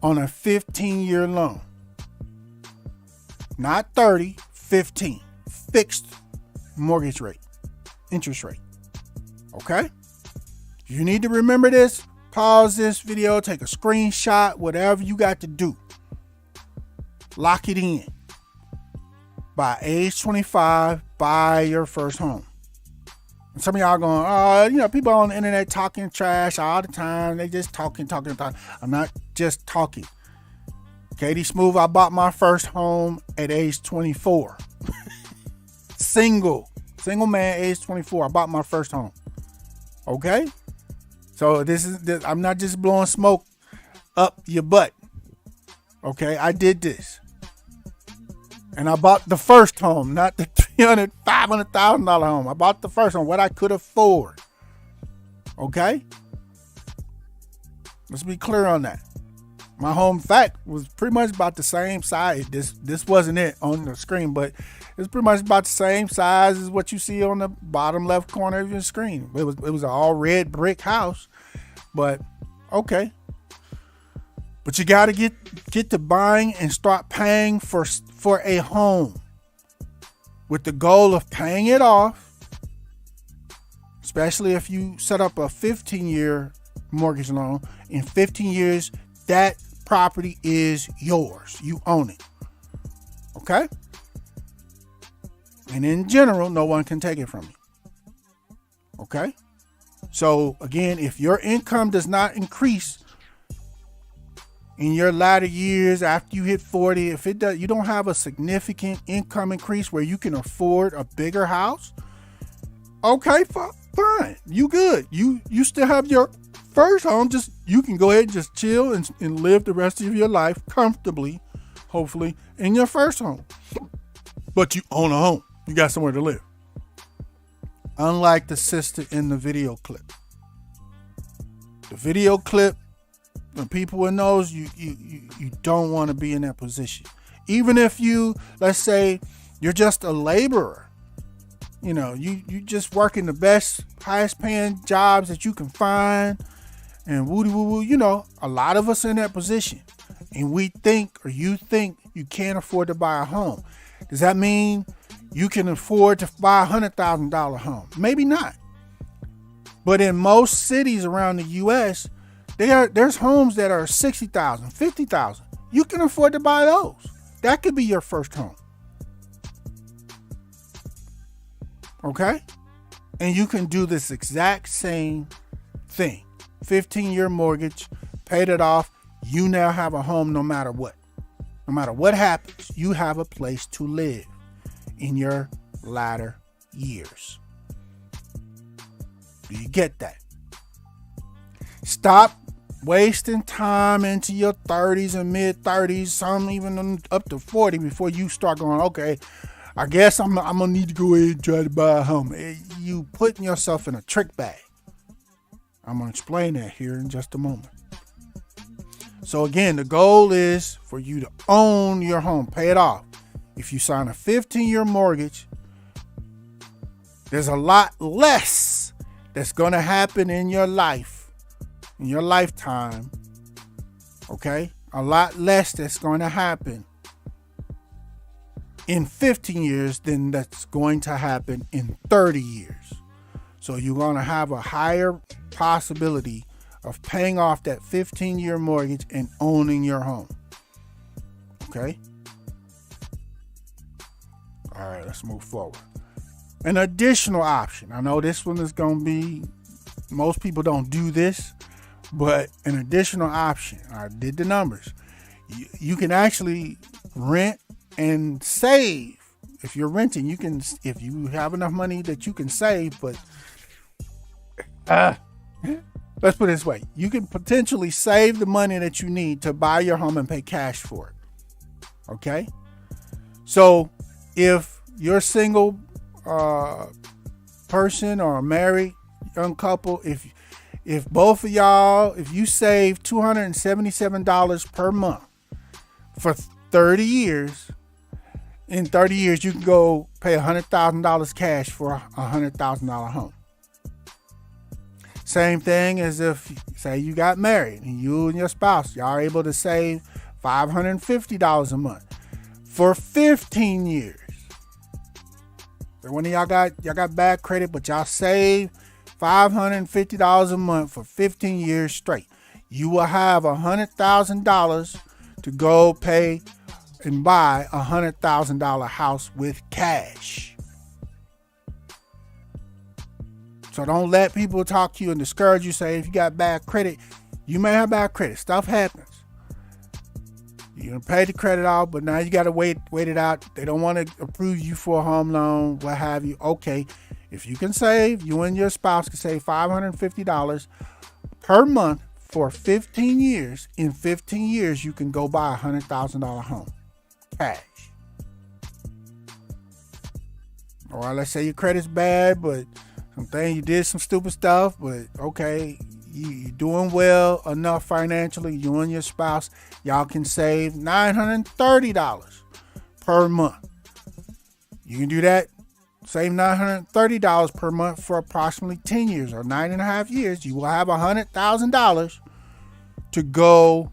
on a 15-year loan. Not 30, 15. Fixed mortgage rate, interest rate. Okay? You need to remember this. Pause this video, take a screenshot, whatever you got to do. Lock it in. By age 25, buy your first home. And some of y'all going, people on the internet talking trash all the time. They just talking. I'm not just talking. Katie Smooth, I bought my first home at age 24. Single man, age 24. I bought my first home. Okay? So I'm not just blowing smoke up your butt. Okay? I did this. And I bought the first home, not the $300,000, $500,000 home. I bought the first one, what I could afford. Okay? Let's be clear on that. My home, in fact, was pretty much about the same size. This wasn't it on the screen, but it's pretty much about the same size as what you see on the bottom left corner of your screen. It was an all red brick house, but okay. But you got to get to buying and start paying for a home with the goal of paying it off, especially if you set up a 15-year mortgage loan. In 15 years, that property is yours. You own it. Okay? And in general, no one can take it from you. Okay? So again, if your income does not increase in your latter years after you hit 40, if it does, you don't have a significant income increase where you can afford a bigger house, okay, fine, you good. You still have your first home. Just you can go ahead and just chill and live the rest of your life comfortably, hopefully, in your first home. But you own a home. You got somewhere to live. Unlike the sister in the video clip. The video clip, the people in those, you don't want to be in that position. Even if you, let's say, you're just a laborer. You just working the best, highest paying jobs that you can find. And woody woo woo, a lot of us in that position. And you think you can't afford to buy a home. Does that mean you can afford to buy a $100,000 home? Maybe not. But in most cities around the U.S., there's homes that are $60,000, $50,000. You can afford to buy those. That could be your first home. Okay? And you can do this exact same thing. 15-year mortgage, paid it off. You now have a home no matter what. No matter what happens, you have a place to live in your latter years. Do you get that? Stop wasting time into your 30s and mid 30s, some even up to 40 before you start going, okay, I guess I'm gonna need to go ahead and try to buy a home. You putting yourself in a trick bag. I'm gonna explain that here in just a moment. So again, the goal is for you to own your home, pay it off. If you sign a 15-year mortgage, there's a lot less that's gonna happen in your life, in your lifetime. Okay? A lot less that's going to happen in 15 years than that's going to happen in 30 years. So you're going to have a higher possibility of paying off that 15-year mortgage and owning your home. Okay? All right, let's move forward. An additional option. I know this one is going to be, most people don't do this, but an additional option. I did the numbers. You can actually rent and save. If you're renting, you can, if you have enough money that you can save, but let's put it this way. You can potentially save the money that you need to buy your home and pay cash for it. Okay? So if you're a single person or a married young couple, if both of y'all, if you save $277 per month for 30 years, in 30 years, you can go pay $100,000 cash for a $100,000 home. Same thing as if, say, you got married and you and your spouse, y'all are able to save $550 a month for 15 years. So one of y'all got bad credit, but y'all save $550 a month for 15 years straight. You will have $100,000 to go pay and buy a $100,000 house with cash. So don't let people talk to you and discourage you. Say if you got bad credit, you may have bad credit. Stuff happens. You can pay the credit off, but now you got to wait it out. They don't want to approve you for a home loan, what have you. Okay, if you can save, you and your spouse can save $550 per month for 15 years. In 15 years, you can go buy a $100,000 home. Cash. Or let's say your credit's bad, but you did some stupid stuff, but okay, you're doing well enough financially. You and your spouse, y'all can save $930 per month. You can do that. Save $930 per month for approximately 10 years or 9.5 years. You will have $100,000 to go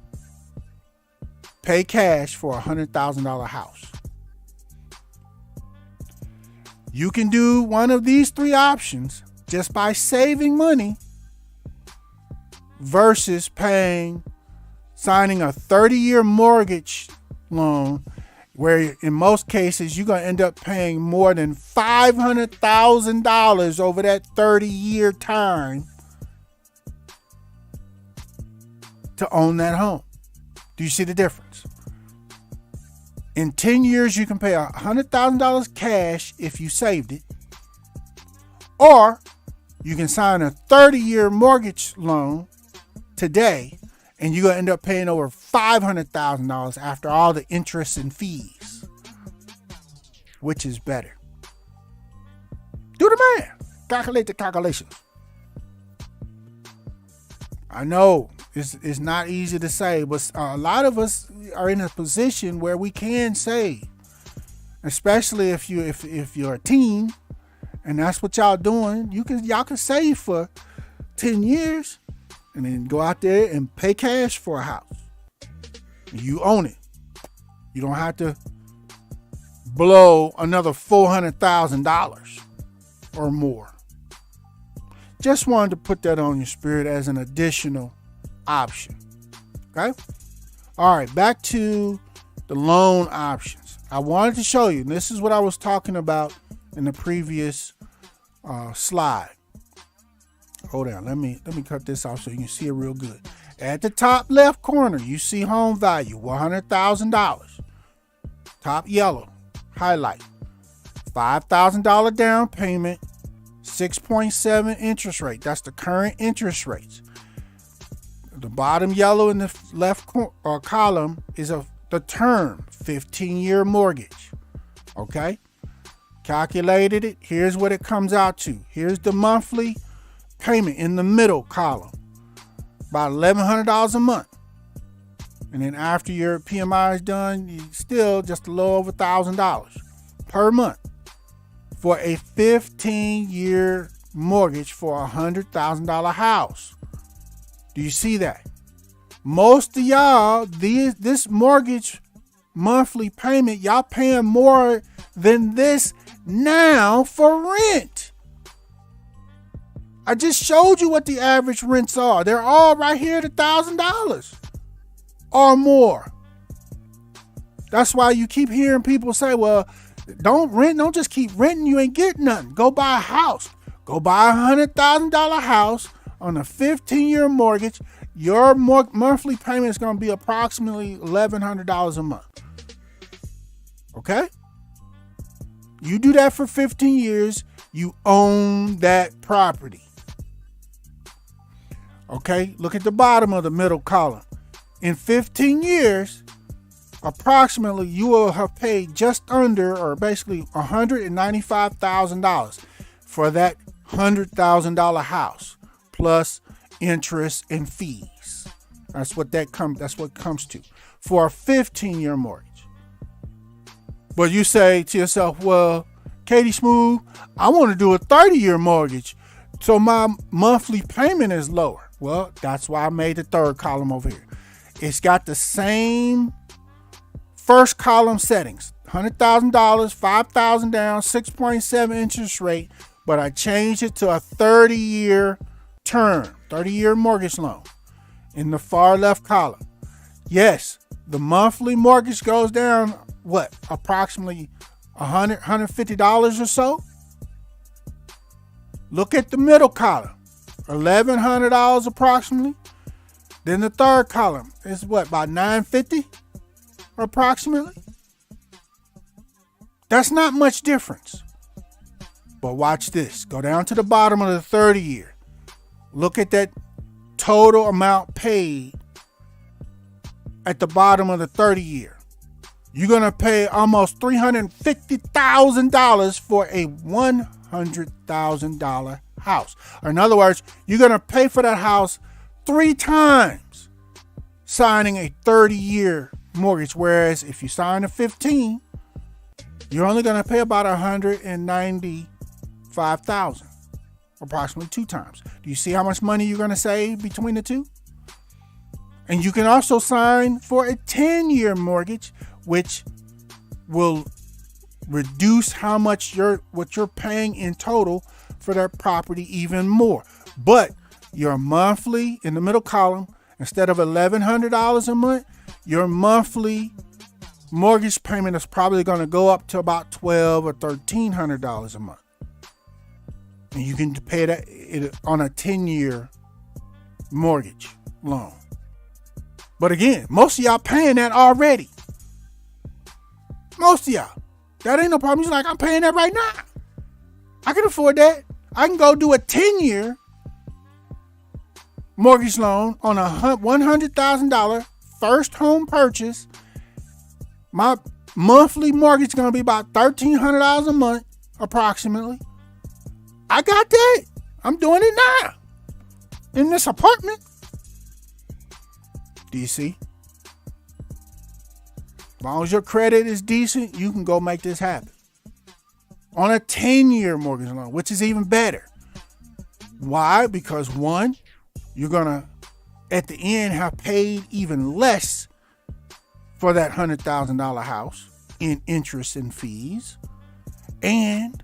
pay cash for a $100,000 house. You can do one of these three options just by saving money versus signing a 30-year mortgage loan where in most cases you're going to end up paying more than $500,000 over that 30-year time to own that home. Do you see the difference? In 10 years, you can pay $100,000 cash if you saved it, or you can sign a 30-year mortgage loan today, and you're going to end up paying over $500,000 after all the interest and fees. Which is better? Do the math. Calculate the calculations. I know it's not easy to say, but a lot of us are in a position where we can save, especially if you're a teen, and that's what y'all doing. Y'all can save for 10 years, and then go out there and pay cash for a house. You own it. You don't have to blow another $400,000 or more. Just wanted to put that on your spirit as an additional option. Okay? All right, back to the loan options. I wanted to show you, and this is what I was talking about in the previous slide. Hold on, let me cut this off so you can see it real good. At the top left corner, you see home value, $100,000. Top yellow, highlight. $5,000 down payment, 6.7 interest rate. That's the current interest rates. The bottom yellow in the left column is the term, 15-year mortgage. Okay? Calculated it. Here's what it comes out to. Here's the monthly payment in the middle column. About $1,100 a month. And then after your PMI is done, you still just a little over $1,000 per month for a 15-year mortgage for a $100,000 house. Do you see that? Most of y'all, this mortgage monthly payment, y'all paying more than this now for rent. I just showed you what the average rents are. They're all right here at $1,000 or more. That's why you keep hearing people say, well, don't just keep renting, you ain't getting nothing. Go buy a house. Go buy a $100,000 house on a 15-year mortgage. Your monthly payment is going to be approximately $1,100 a month. Okay? You do that for 15 years, you own that property. Okay? Look at the bottom of the middle column. In 15 years, approximately you will have paid just under, or basically $195,000 for that $100,000 house, plus interest and fees. That's what comes to for a 15-year mortgage. But you say to yourself, well, Katie Smooth, I want to do a 30-year mortgage, so my monthly payment is lower. Well, that's why I made the third column over here. It's got the same first column settings, $100,000, $5,000 down, 6.7 interest rate, but I changed it to a 30-year term, 30-year mortgage loan in the far left column. Yes, the monthly mortgage goes down, approximately $100, $150 or so? Look at the middle column, $1,100 approximately. Then the third column is about $950 approximately. That's not much difference. But watch this. Go down to the bottom of the 30-year. Look at that total amount paid at the bottom of the 30-year. You're going to pay almost $350,000 for a $100,000 house. Or in other words, you're going to pay for that house 3 times signing a 30-year mortgage. Whereas if you sign a 15, you're only going to pay about $195,000, approximately 2 times. Do you see how much money you're going to save between the two? And you can also sign for a 10-year mortgage, which will reduce how much what you're paying in total for that property even more. But your monthly, in the middle column, instead of $1,100 a month, your monthly mortgage payment is probably going to go up to about $1,200 or $1,300 a month. And you can pay that on a 10-year mortgage loan. But again, most of y'all paying that already. Most of y'all. That ain't no problem. You're like, I'm paying that right now. I can afford that. I can go do a 10-year mortgage loan on a $100,000 first home purchase. My monthly mortgage is going to be about $1,300 a month, approximately. I got that. I'm doing it now in this apartment. Do you see? As long as your credit is decent, you can go make this happen. On a 10-year mortgage loan, which is even better. Why? Because one, you're going to, at the end, have paid even less for that $100,000 house in interest and fees. And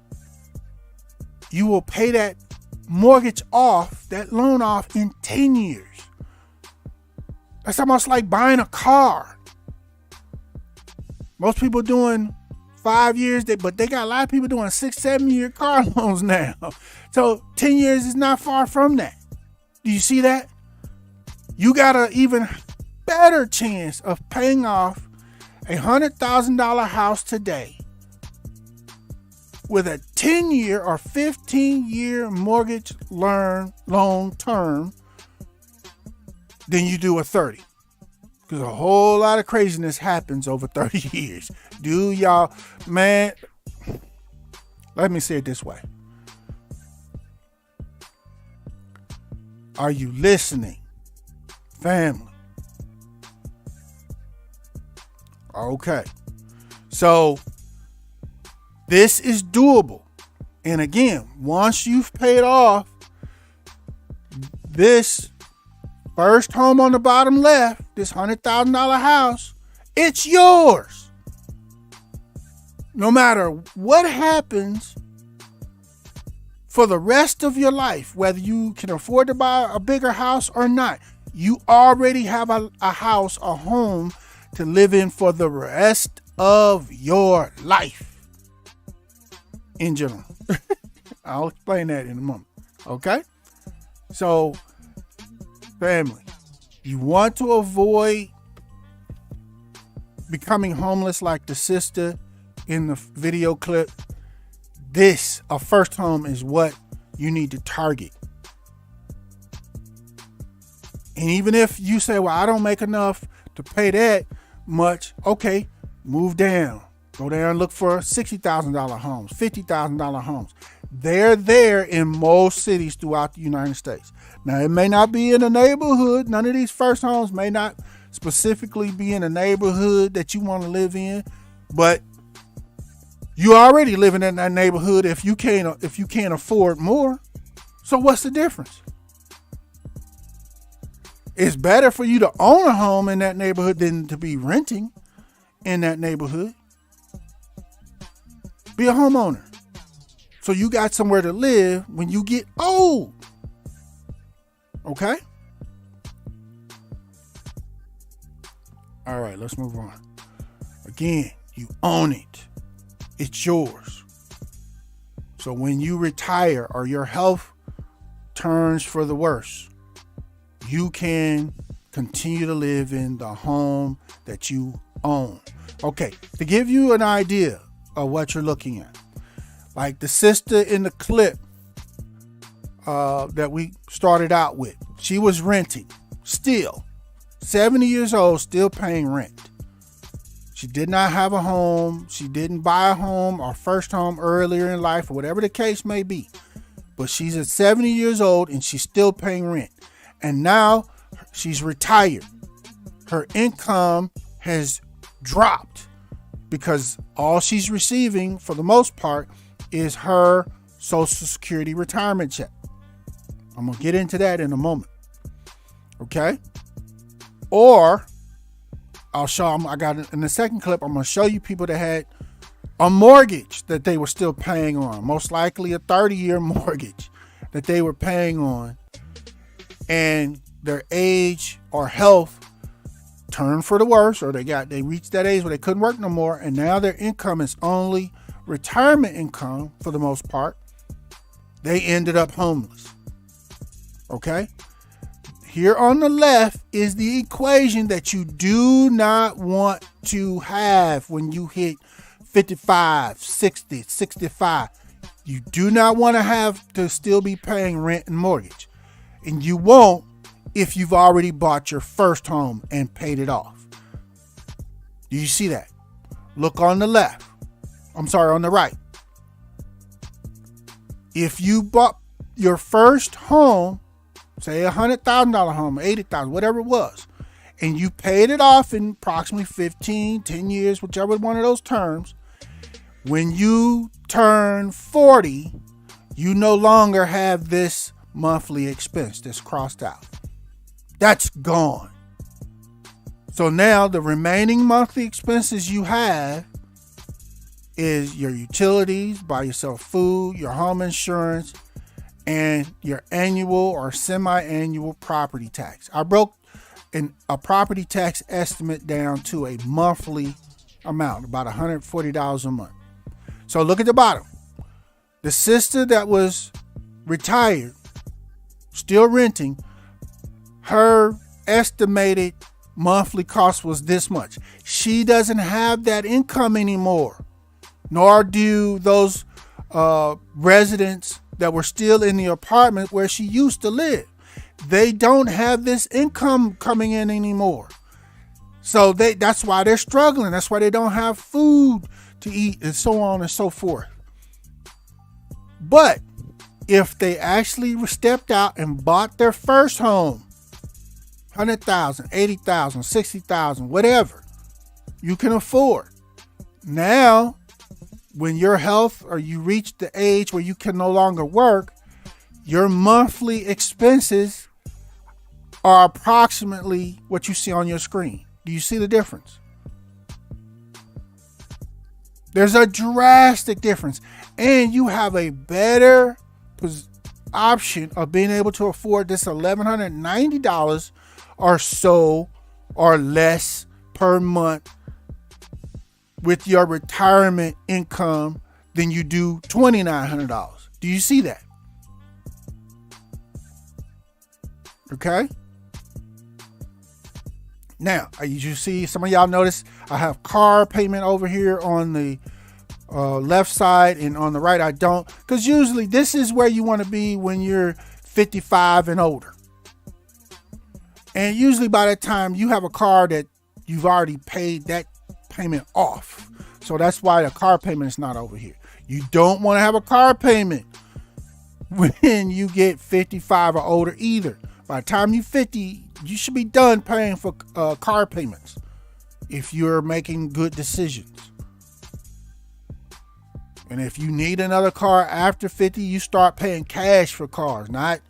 you will pay that mortgage off, that loan off, in 10 years. That's almost like buying a car. Most people doing 5 years, but they got a lot of people doing 6-7 year car loans now. So 10 years is not far from that. Do you see that? You got an even better chance of paying off a $100,000 house today with a 10-year or 15-year mortgage loan term than you do a 30. Because a whole lot of craziness happens over 30 years. Do y'all, man, let me say it this way. Are you listening, family? Okay. So this is doable. And again, once you've paid off this first home on the bottom left, this $100,000 house, it's yours. No matter what happens for the rest of your life, whether you can afford to buy a bigger house or not, you already have a house, a home to live in for the rest of your life. In general. I'll explain that in a moment. Okay? So, family, you want to avoid becoming homeless like the sister in the video clip. This, a first home, is what you need to target. And even if you say, well, I don't make enough to pay that much, okay, move down. Go down and look for $60,000 homes, $50,000 homes. They're there in most cities throughout the United States. Now, it may not be in a neighborhood. None of these first homes may not specifically be in a neighborhood that you want to live in, but you already living in that neighborhood if you can't afford more. So what's the difference? It's better for you to own a home in that neighborhood than to be renting in that neighborhood. Be a homeowner. So you got somewhere to live when you get old. Okay? All right, let's move on. Again, you own it. It's yours. So when you retire or your health turns for the worse, you can continue to live in the home that you own. Okay, to give you an idea of what you're looking at, like the sister in the clip that we started out with, she was renting, still 70 years old, still paying rent. She did not have a home. She didn't buy a home or first home earlier in life, or whatever the case may be. But she's at 70 years old and she's still paying rent. And now she's retired. Her income has dropped because all she's receiving, for the most part, is her Social Security retirement check. I'm going to get into that in a moment. Okay? Or I'll show them. I got it in the second clip. I'm going to show you people that had a mortgage that they were still paying on, most likely a 30-year mortgage that they were paying on, and their age or health turned for the worse, or they reached that age where they couldn't work no more, and now their income is only retirement income for the most part. They ended up homeless. Okay? Here on the left is the equation that you do not want to have when you hit 55, 60, 65. You do not want to have to still be paying rent and mortgage. And you won't if you've already bought your first home and paid it off. Do you see that? Look on the left. I'm sorry, on the right. If you bought your first home, say $100,000 home, $80,000, whatever it was, and you paid it off in approximately 15, 10 years, whichever one of those terms, when you turn 40, you no longer have this monthly expense that's crossed out. That's gone. So now the remaining monthly expenses you have is your utilities, buy yourself food, your home insurance, and your annual or semi-annual property tax. I broke a property tax estimate down to a monthly amount, about $140 a month. So look at the bottom. The sister that was retired, still renting, her estimated monthly cost was this much. She doesn't have that income anymore, nor do those residents that were still in the apartment where she used to live. They don't have this income coming in anymore. So that's why they're struggling. That's why they don't have food to eat and so on and so forth. But if they actually stepped out and bought their first home, 100,000, 80,000, 60,000, whatever you can afford. Now, when your health or you reach the age where you can no longer work, your monthly expenses are approximately what you see on your screen. Do you see the difference? There's a drastic difference. And you have a better option of being able to afford this $1,190 or so or less per month with your retirement income than you do $2,900. Do you see that? Okay. Now, you see, some of y'all notice I have car payment over here on the left side, and on the right I don't, because usually this is where you want to be when you're 55 and older. And usually by that time you have a car that you've already paid that payment off. So that's why the car payment is not over here. You don't want to have a car payment when you get 55 or older either. By the time you're 50, you should be done paying for car payments if you're making good decisions. And if you need another car after 50, you start paying cash for cars, not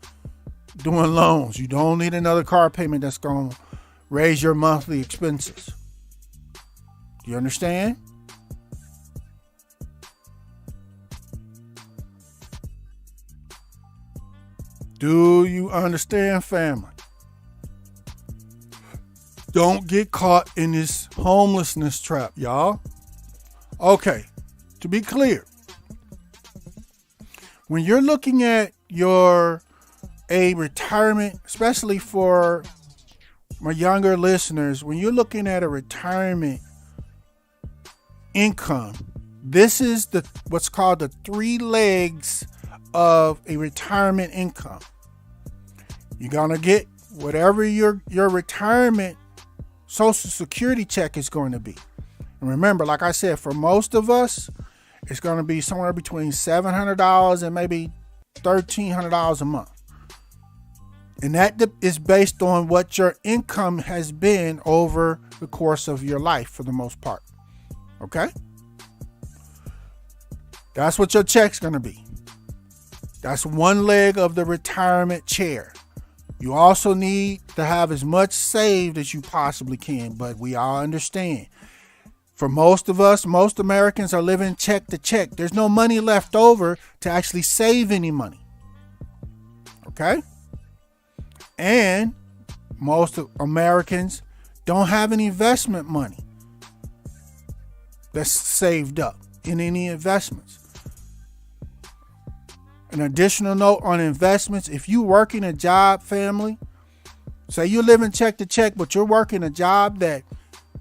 doing loans. You don't need another car payment that's going to raise your monthly expenses. Do you understand? Do you understand, family? Don't get caught in this homelessness trap, y'all. Okay, to be clear, when you're looking at a retirement, especially for my younger listeners, when you're looking at a retirement income, this is what's called the 3 legs of a retirement income. You're gonna get whatever your retirement Social Security check is going to be. And remember, like I said, for most of us, it's going to be somewhere between $700 and maybe $1,300 a month. And that is based on what your income has been over the course of your life for the most part. Okay? That's what your check's going to be. That's one leg of the retirement chair. You also need to have as much saved as you possibly can, but we all understand. For most of us, most Americans are living check to check. There's no money left over to actually save any money. Okay? And most Americans don't have any investment money that's saved up in any investments. An additional note on investments: if you work in a job, family, say you're living check to check, but you're working a job that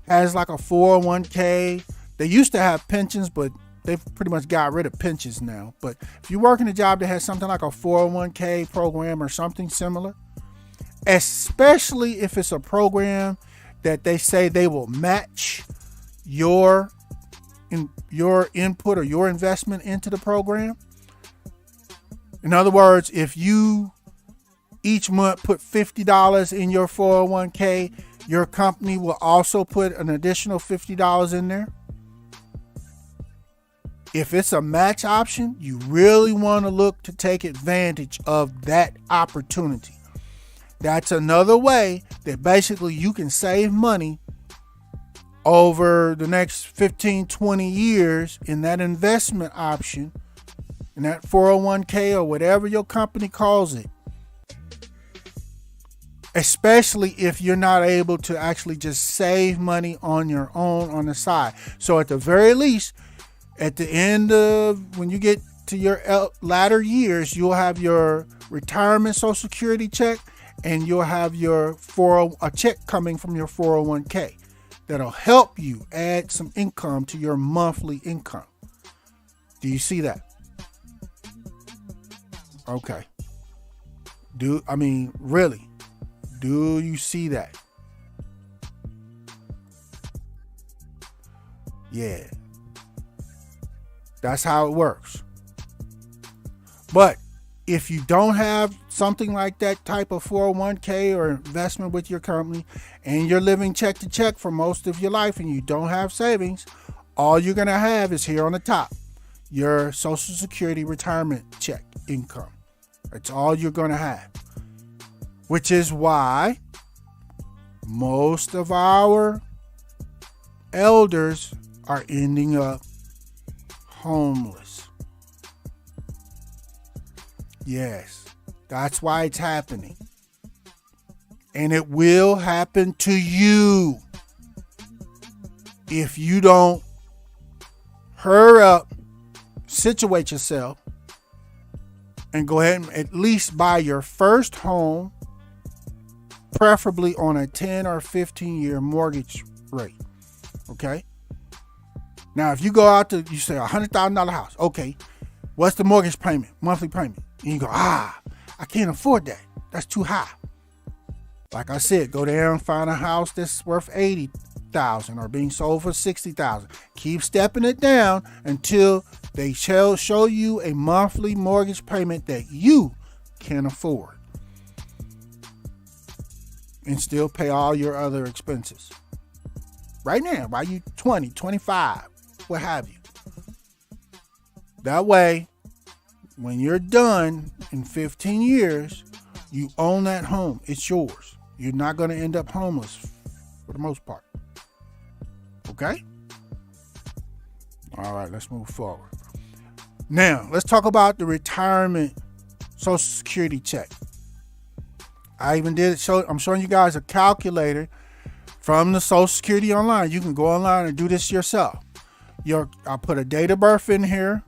has like a 401k. They used to have pensions, but they've pretty much got rid of pensions now. But if you work in a job that has something like a 401k program or something similar, especially if it's a program that they say they will match your input or your investment into the program. In other words, if you each month put $50 in your 401k, your company will also put an additional $50 in there. If it's a match option, you really want to look to take advantage of that opportunity. That's another way that basically you can save money over the next 15, 20 years in that investment option, in that 401k or whatever your company calls it. Especially if you're not able to actually just save money on your own on the side. So at the very least, at the end of when you get to your latter years, you'll have your retirement Social Security check, and you'll have a check coming from your 401k that'll help you add some income to your monthly income. Do you see that? Okay. Really? Do you see that? Yeah. That's how it works. But if you don't have something like that type of 401k or investment with your company, and you're living check to check for most of your life and you don't have savings, all you're going to have is here on the top, your Social Security retirement check income. That's all you're going to have. Which is why most of our elders are ending up homeless. Yes, that's why it's happening. And it will happen to you if you don't hurry up, situate yourself, and go ahead and at least buy your first home, preferably on a 10 or 15 year mortgage rate. Okay? Now, if you go out to, you say $100,000 house. Okay, what's the mortgage payment, monthly payment? And you go, I can't afford that. That's too high. Like I said, go there and find a house that's worth $80,000 or being sold for $60,000. Keep stepping it down until they show you a monthly mortgage payment that you can afford and still pay all your other expenses. Right now, while you 20, 25, what have you. That way, when you're done in 15 years, you own that home. It's yours. You're not going to end up homeless for the most part. Okay? All right, let's move forward. Now, let's talk about the retirement Social Security check. I even did it. I'm showing you guys a calculator from the Social Security online. You can go online and do this yourself. I'll put a date of birth in here.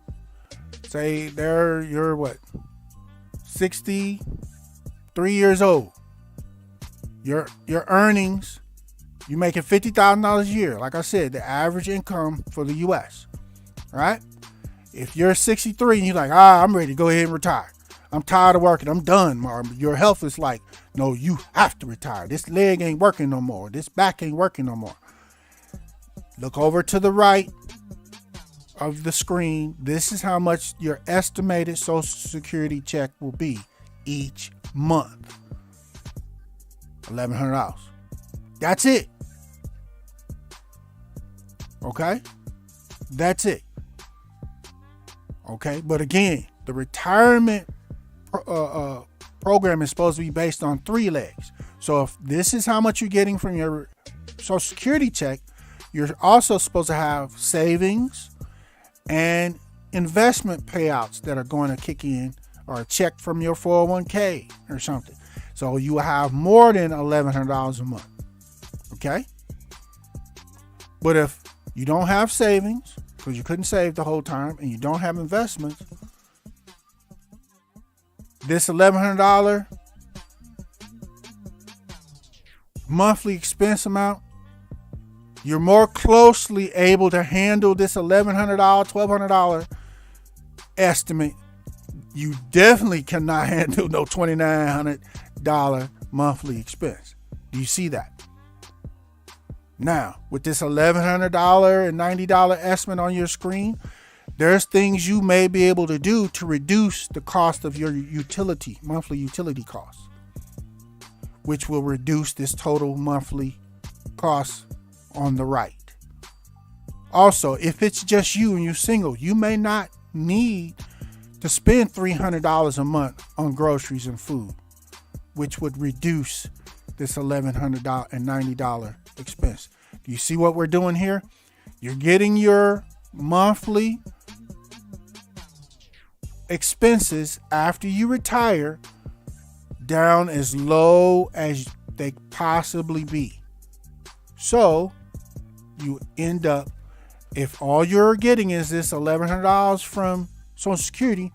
Say you're what? 63 years old. Your earnings, you making $50,000 a year. Like I said, the average income for the U.S. All right? If you're 63 and you're like, I'm ready to go ahead and retire. I'm tired of working. I'm done, Marvin. Your health is like, no, you have to retire. This leg ain't working no more. This back ain't working no more. Look over to the right of the screen. This is how much your estimated Social Security check will be each month. $1,100. That's it. Okay? That's it. Okay? But again, the retirement program is supposed to be based on 3 legs. So if this is how much you're getting from your Social Security check, you're also supposed to have savings and investment payouts that are going to kick in, or a check from your 401k or something. So you will have more than $1,100 a month. Okay? But if you don't have savings, because you couldn't save the whole time, and you don't have investments, this $1,100 monthly expense amount, you're more closely able to handle this $1,100, $1,200 estimate. You definitely cannot handle no $2,900 monthly expense. Do you see that? Now, with this $1,100 and $90 estimate on your screen, there's things you may be able to do to reduce the cost of your monthly utility costs, which will reduce this total monthly cost on the right. Also, if it's just you and you're single, you may not need to spend $300 a month on groceries and food, which would reduce this $1,100 and $90 expense. Do you see what we're doing here? You're getting your monthly expenses after you retire down as low as they possibly be. So you end up, if all you're getting is this $1,100 from Social Security,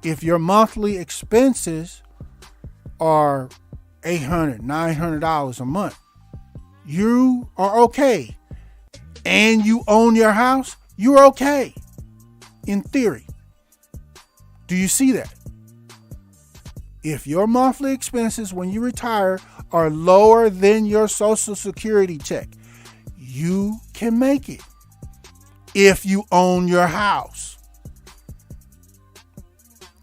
if your monthly expenses are $800, $900 a month, you are okay. And you own your house, you're okay. In theory. Do you see that? If your monthly expenses when you retire are lower than your Social Security check, you can make it if you own your house.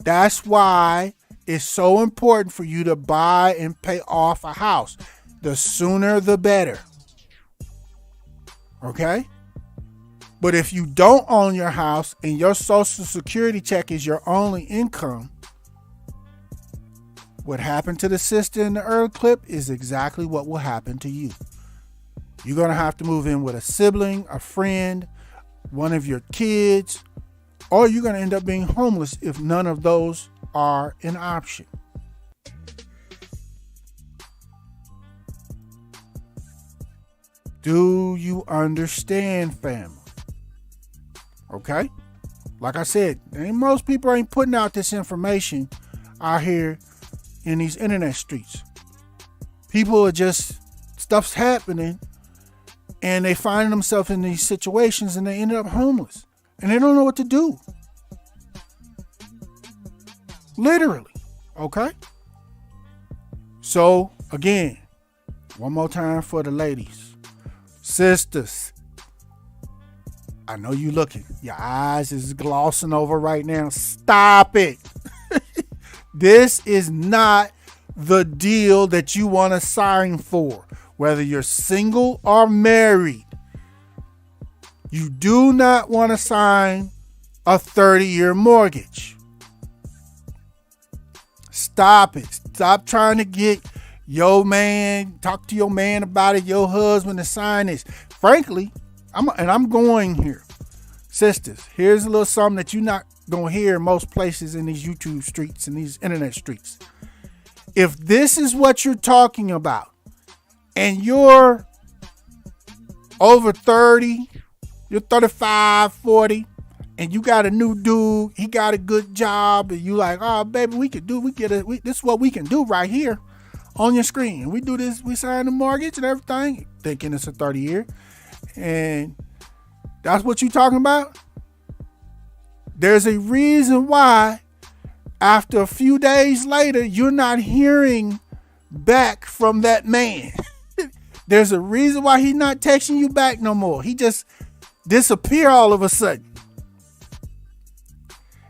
That's why it's so important for you to buy and pay off a house. The sooner the better. Okay? But if you don't own your house and your Social Security check is your only income, what happened to the sister in the early clip is exactly what will happen to you. You're going to have to move in with a sibling, a friend, one of your kids, or you're going to end up being homeless if none of those are an option. Do you understand, family? Okay? Like I said, most people ain't putting out this information out here in these internet streets. People are just, stuff's happening and they find themselves in these situations and they end up homeless and they don't know what to do. Literally. Okay? So again, one more time for the ladies. Sisters, I know you looking. Your eyes is glossing over right now. Stop it. This is not the deal that you want to sign for, whether you're single or married. You do not want to sign a 30-year mortgage. Stop it. Stop trying to get your man, talk to your man about it, your husband to sign this. Frankly, I'm going here. Sisters, here's a little something that you're not going to hear in most places in these YouTube streets and these internet streets. If this is what you're talking about and you're over 30, you're 35, 40, and you got a new dude, he got a good job, and you like, oh, baby, this is what we can do right here on your screen. We do this, we sign the mortgage and everything, thinking it's a 30-year, and that's what you're talking about. There's a reason why after a few days later, you're not hearing back from that man. There's a reason why he's not texting you back no more. He just disappear all of a sudden.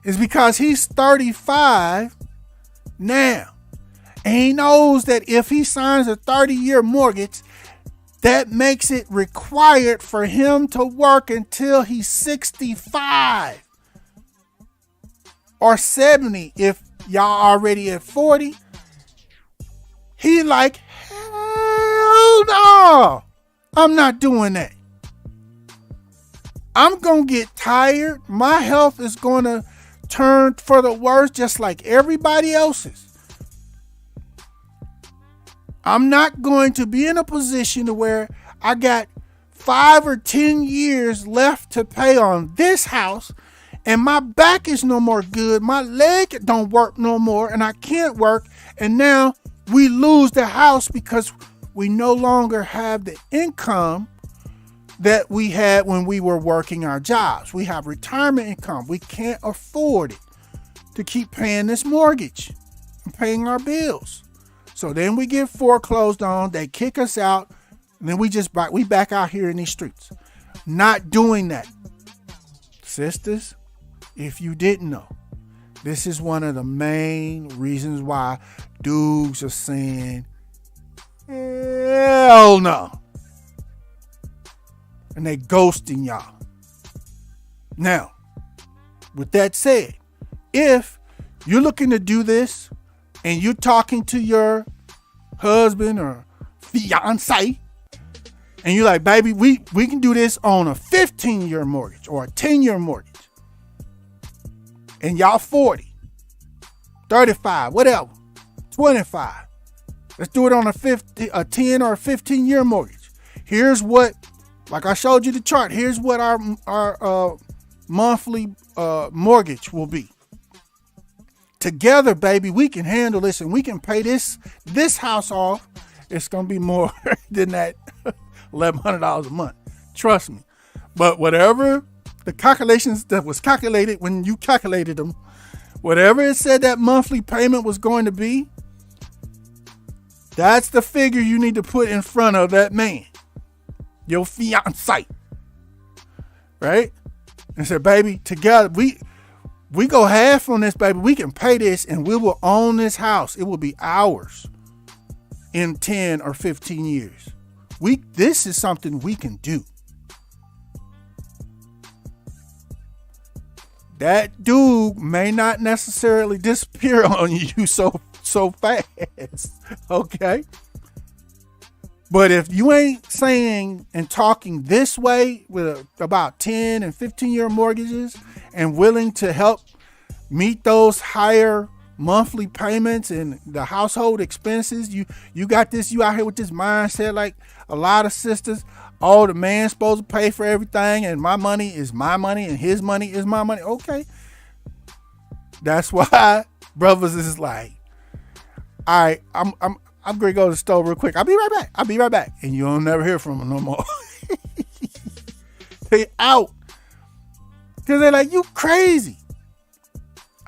It's because he's 35 now. And he knows that if he signs a 30-year mortgage, that makes it required for him to work until he's 65 or 70 if y'all already at 40. He like, hell no, I'm not doing that. I'm going to get tired. My health is going to turn for the worse just like everybody else's. I'm not going to be in a position to where I got 5 or 10 years left to pay on this house and my back is no more good. My leg don't work no more and I can't work. And now we lose the house because we no longer have the income that we had when we were working our jobs. We have retirement income. We can't afford it to keep paying this mortgage and paying our bills. So then we get foreclosed on, they kick us out, and then we back out here in these streets. Not doing that. Sisters, if you didn't know, this is one of the main reasons why dudes are saying, hell no. And they ghosting y'all. Now, with that said, if you're looking to do this and you're talking to your husband or fiance and you're like, baby, we can do this on a 15-year mortgage or a 10-year mortgage. And y'all 40, 35, whatever, 25. Let's do it on a 10 or a 15-year mortgage. Here's what, like I showed you the chart, here's what our monthly mortgage will be. Together, baby, we can handle this and we can pay this house off. It's going to be more than that $1,100 a month. Trust me. But whatever the calculations that was calculated when you calculated them, Whatever it said that monthly payment was going to be, that's the figure you need to put in front of that man, your fiance, right? And say, baby, together, we go half on this, baby. We can pay this and we will own this house. It will be ours in 10 or 15 years. This is something we can do. That dude may not necessarily disappear on you so fast, okay? But if you ain't saying and talking this way with about 10 and 15-year mortgages and willing to help meet those higher monthly payments and the household expenses, you got this, you out here with this mindset like a lot of sisters, oh, the man's supposed to pay for everything and my money is my money and his money is my money. Okay. That's why brothers is like, all right, I'm going to go to the store real quick. I'll be right back. And you'll never hear from them no more. They out. Because they're like, you crazy.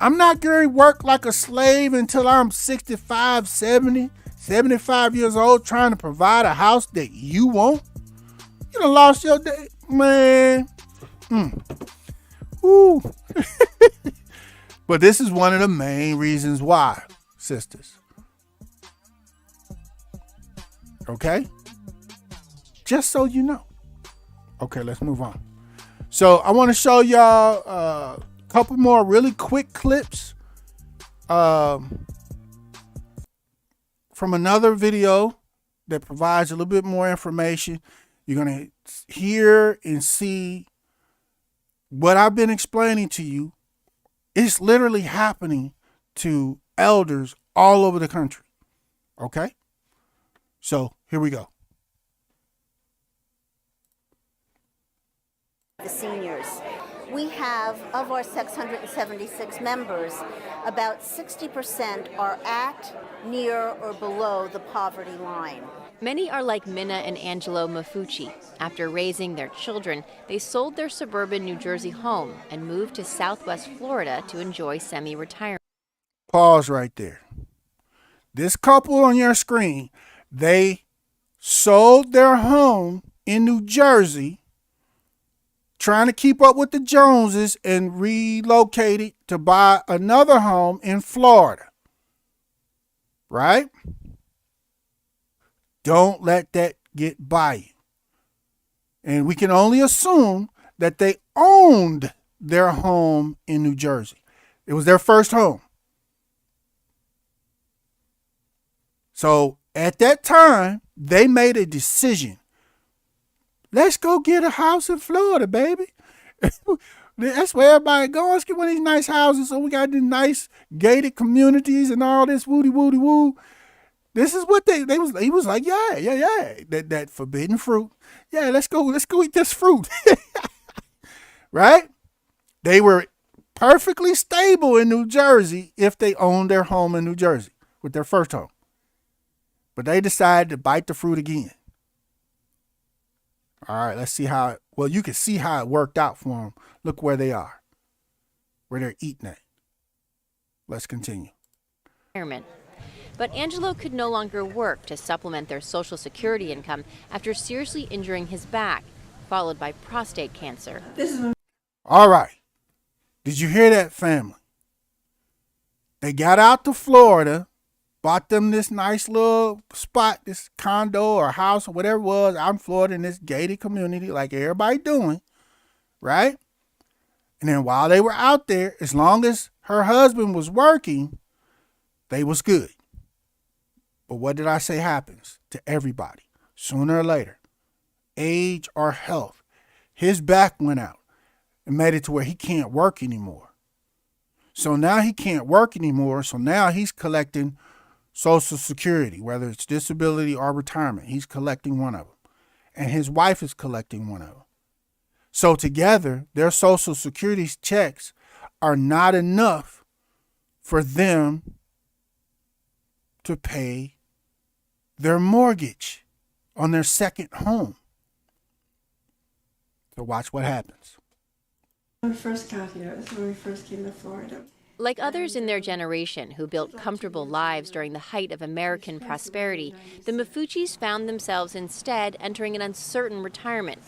I'm not going to work like a slave until I'm 65, 70, 75 years old trying to provide a house that you want. You done lost your day, man. Ooh. But this is one of the main reasons why, sisters. Okay? Just so you know. Okay, let's move on. So I want to show y'all a couple more really quick clips from another video that provides a little bit more information. You're going to hear and see what I've been explaining to you. It's literally happening to elders all over the country. Okay? So here we go.
The seniors. We have, of our 676 members, about 60% are at, near, or below the poverty line.
Many are like Minna and Angelo Mafucci. After raising their children, they sold their suburban New Jersey home and moved to Southwest Florida to enjoy semi-retirement.
Pause right there. This couple on your screen, they sold their home in New Jersey, trying to keep up with the Joneses, and relocated to buy another home in Florida. Right? Don't let that get by you. And we can only assume that they owned their home in New Jersey. It was their first home. So at that time, they made a decision. Let's go get a house in Florida, baby. That's where everybody goes. Let's get one of these nice houses. So we got these nice gated communities and all this woody woo. This is what he was like, yeah. That forbidden fruit. Yeah, let's go eat this fruit. Right? They were perfectly stable in New Jersey if they owned their home in New Jersey with their first home. But they decided to bite the fruit again. All right, let's see how you can see how it worked out for them. Look where they are, where they're eating at. Let's continue.
But Angelo could no longer work to supplement their Social Security income after seriously injuring his back, followed by prostate cancer.
All right. Did you hear that, family? They got out to Florida, bought them this nice little spot, this condo or house or whatever it was out in Florida in this gated community like everybody doing, right? And then while they were out there, as long as her husband was working, they was good. But what did I say happens to everybody? Sooner or later, age or health, his back went out and made it to where he can't work anymore. So now he can't work anymore. So now he's collecting Social Security, whether it's disability or retirement. He's collecting one of them. And his wife is collecting one of them. So together, their Social Security checks are not enough for them to pay their mortgage on their second home. So watch what happens.
When we first got here, that's when we first came to Florida.
Like others in their generation who built comfortable lives during the height of American prosperity, the Mafuchis found themselves instead entering an uncertain retirement.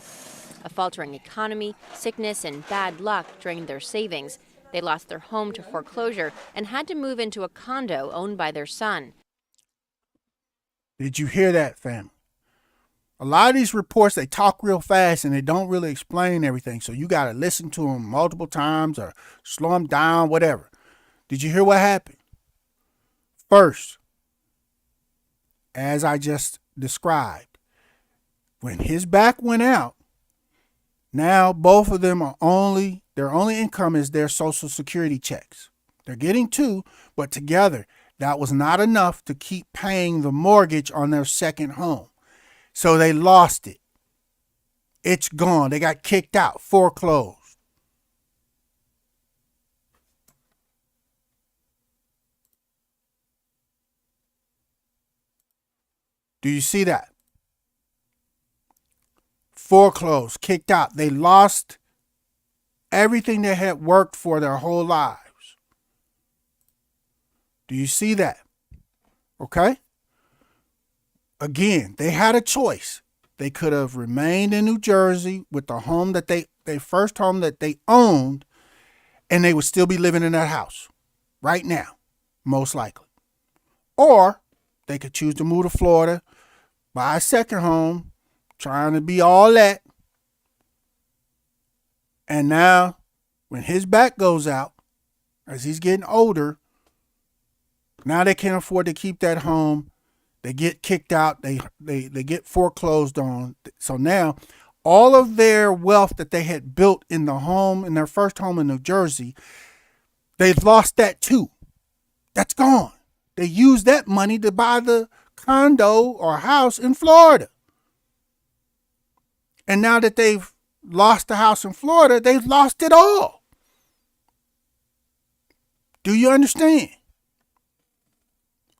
A faltering economy, sickness, and bad luck drained their savings. They lost their home to foreclosure and had to move into a condo owned by their son.
Did you hear that, family? A lot of these reports, they talk real fast and they don't really explain everything. So you got to listen to them multiple times or slow them down, whatever. Did you hear what happened? First, as I just described, when his back went out, now both of them their only income is their Social Security checks. They're getting two, but together, that was not enough to keep paying the mortgage on their second home. So they lost it. It's gone. They got kicked out, foreclosed. Do you see that? Foreclosed, kicked out. They lost everything they had worked for their whole lives. Do you see that? Okay? Again, they had a choice. They could have remained in New Jersey with the home that their first home that they owned, and they would still be living in that house right now, most likely. Or they could choose to move to Florida, buy a second home, trying to be all that. And now, when his back goes out, as he's getting older, now they can't afford to keep that home. They get kicked out. They get foreclosed on. So now, all of their wealth that they had built in the home, in their first home in New Jersey, they've lost that too. That's gone. They used that money to buy the condo or house in Florida. And now that they've lost the house in Florida, they've lost it all. Do you understand?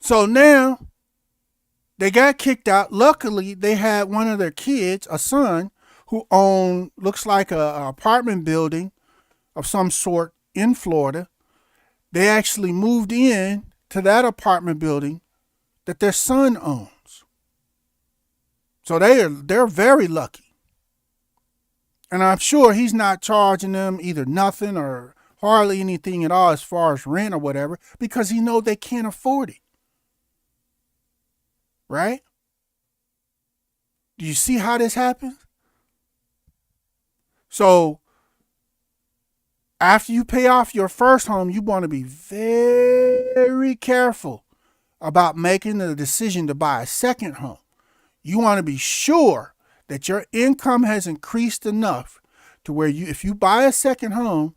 So now they got kicked out. Luckily, they had one of their kids, a son, who owned, looks like an apartment building of some sort in Florida. They actually moved in to that apartment building that their son owns. So they're very lucky. And I'm sure he's not charging them either nothing or hardly anything at all as far as rent or whatever, because he knows they can't afford it. Right? Do you see how this happens? So after you pay off your first home, you want to be very careful about making the decision to buy a second home. You want to be sure that your income has increased enough to where if you buy a second home,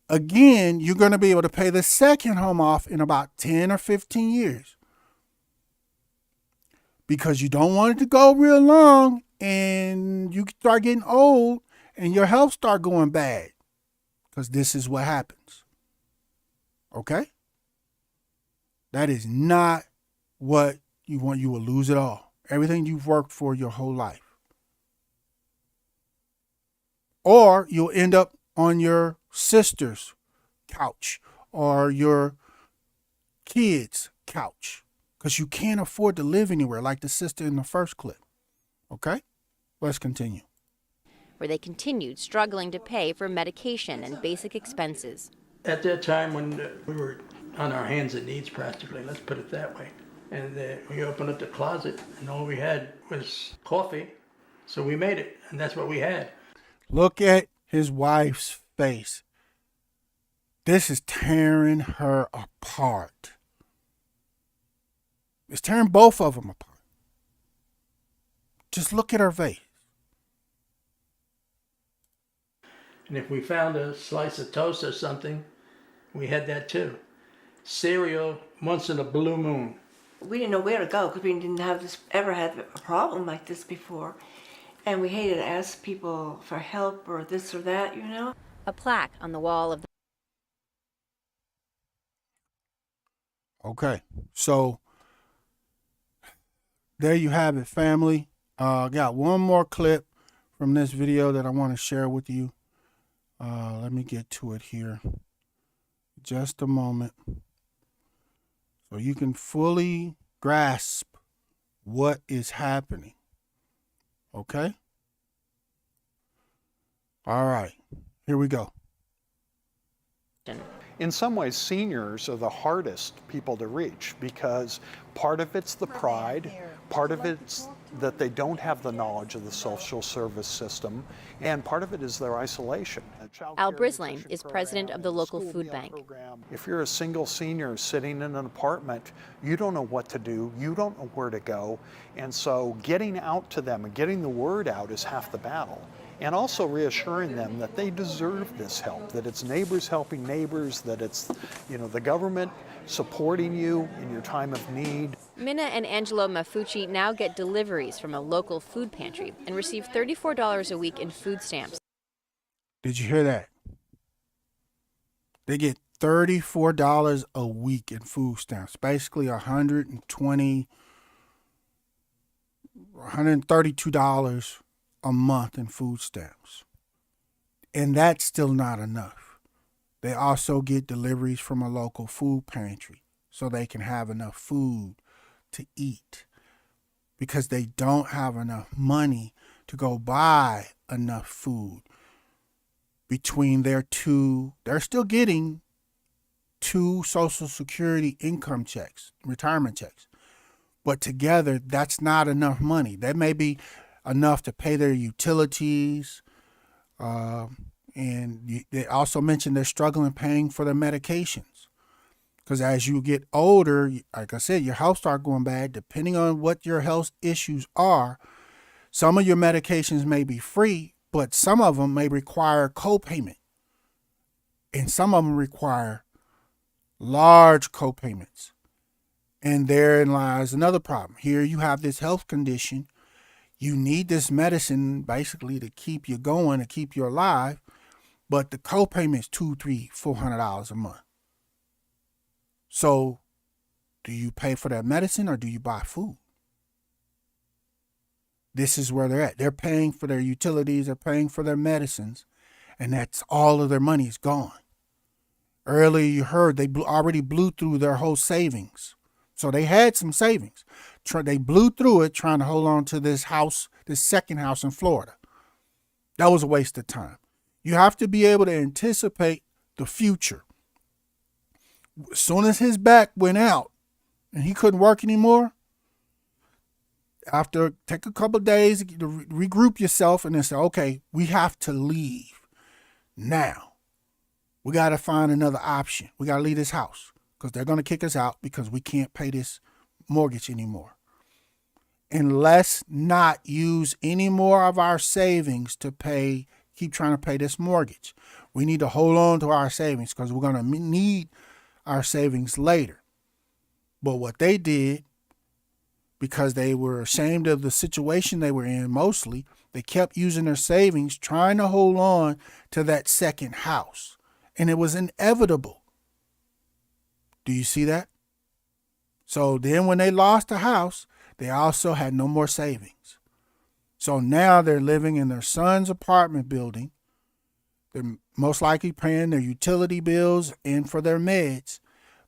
again, you're going to be able to pay the second home off in about 10 or 15 years. Because you don't want it to go real long and you start getting old and your health start going bad. Because this is what happens. Okay? That is not what you want. You will lose it all. Everything you've worked for your whole life. Or you'll end up on your sister's couch or your kid's couch. Because you can't afford to live anywhere like the sister in the first clip. Okay? Let's continue.
Where they continued struggling to pay for medication and basic expenses.
At that time when we were on our hands and knees practically, let's put it that way. And we opened up the closet and all we had was coffee. So we made it and that's what we had.
Look at his wife's face. This is tearing her apart. It's tearing both of them apart. Just look at her face.
And if we found a slice of toast or something, we had that too. Cereal once in a blue moon.
We didn't know where to go because we didn't ever had a problem like this before. And we hated to ask people for help or this or that, you know.
A plaque on the wall of the...
Okay, so there you have it, family. I got one more clip from this video that I want to share with you. Let me get to it here. just a moment so you can fully grasp what is happening. Okay? All right, here we go.
In some ways, seniors are the hardest people to reach because part of it's the pride, part of it's that they don't have the knowledge of the social service system, and part of it is their isolation.
Al Brisling is president of the local food bank.
If you're a single senior sitting in an apartment, you don't know what to do, you don't know where to go, and so getting out to them and getting the word out is half the battle. And also reassuring them that they deserve this help, that it's neighbors helping neighbors, that it's, the government supporting you in your time of need.
Minna and Angelo Mafucci now get deliveries from a local food pantry and receive $34 a week in food stamps.
Did you hear that? They get $34 a week in food stamps, basically $132 a month in food stamps. And that's still not enough. They also get deliveries from a local food pantry so they can have enough food to eat, because they don't have enough money to go buy enough food. Between their two, they're still getting 2 Social Security income checks, retirement checks. But together, that's not enough money. That may be enough to pay their utilities. And they also mentioned they're struggling paying for their medications. Because as you get older, like I said, your health starts going bad. Depending on what your health issues are, some of your medications may be free, but some of them may require copayment. And some of them require large copayments. And therein lies another problem. Here you have this health condition. You need this medicine basically to keep you going, to keep you alive, but the copayment is $200, $300, $400 a month. So, do you pay for that medicine or do you buy food? This is where they're at. They're paying for their utilities, they're paying for their medicines, and that's all of their money is gone. Earlier you heard they already blew through their whole savings. So they had some savings. They blew through it trying to hold on to this house, this second house in Florida. That was a waste of time. You have to be able to anticipate the future. As soon as his back went out and he couldn't work anymore, take a couple of days to regroup yourself and then say, okay, we have to leave now. We got to find another option. We got to leave this house because they're going to kick us out because we can't pay this mortgage anymore. And let's not use any more of our savings to keep trying to pay this mortgage. We need to hold on to our savings because we're going to need our savings later. But what they did, because they were ashamed of the situation they were in mostly, they kept using their savings, trying to hold on to that second house. And it was inevitable. Do you see that? So then when they lost the house, they also had no more savings. So now they're living in their son's apartment building. They're most likely paying their utility bills and for their meds.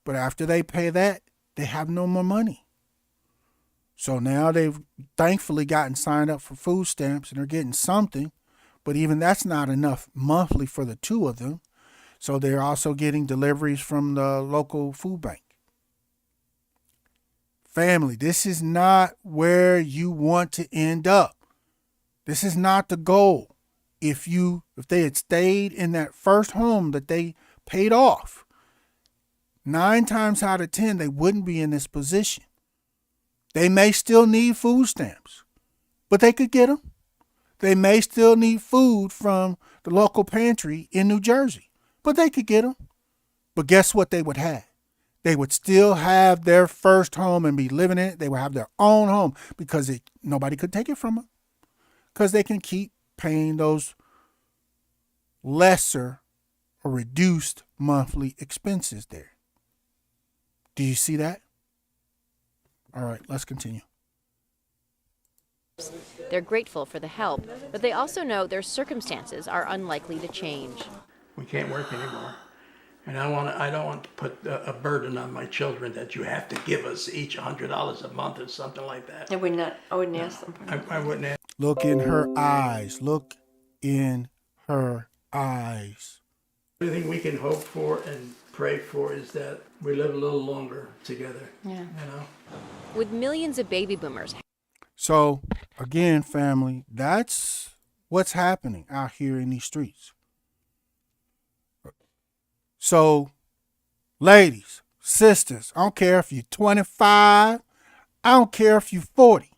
But after they pay that, they have no more money. So now they've thankfully gotten signed up for food stamps and they're getting something. But even that's not enough monthly for the two of them. So they're also getting deliveries from the local food bank. Family, this is not where you want to end up. This is not the goal. If they had stayed in that first home that they paid off, 9 times out of 10, they wouldn't be in this position. They may still need food stamps, but they could get them. They may still need food from the local pantry in New Jersey, but they could get them. But guess what they would have? They would still have their first home and be living in it. They would have their own home because nobody could take it from them because they can keep paying those lesser or reduced monthly expenses there. Do you see that? All right, let's continue.
They're grateful for the help, but they also know their circumstances are unlikely to change.
We can't work anymore. And I don't want to put a burden on my children that you have to give us each $100 a month or something like that.
I wouldn't ask them for
I wouldn't ask.
Look in her eyes. Look in her eyes.
The only thing we can hope for and pray for is that we live a little longer together.
Yeah.
You know?
With millions of baby boomers.
So, again, family, that's what's happening out here in these streets. So, ladies, sisters, I don't care if you're 25, I don't care if you're 40.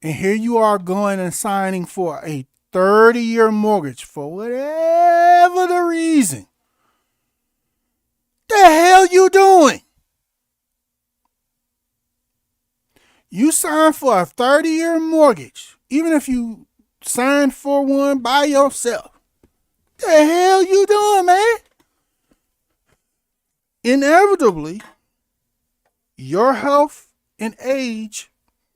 And here you are going and signing for a 30-year mortgage for whatever the reason. The hell you doing? You signed for a 30-year mortgage, even if you signed for one by yourself. The hell you doing, man? Inevitably, your health and age,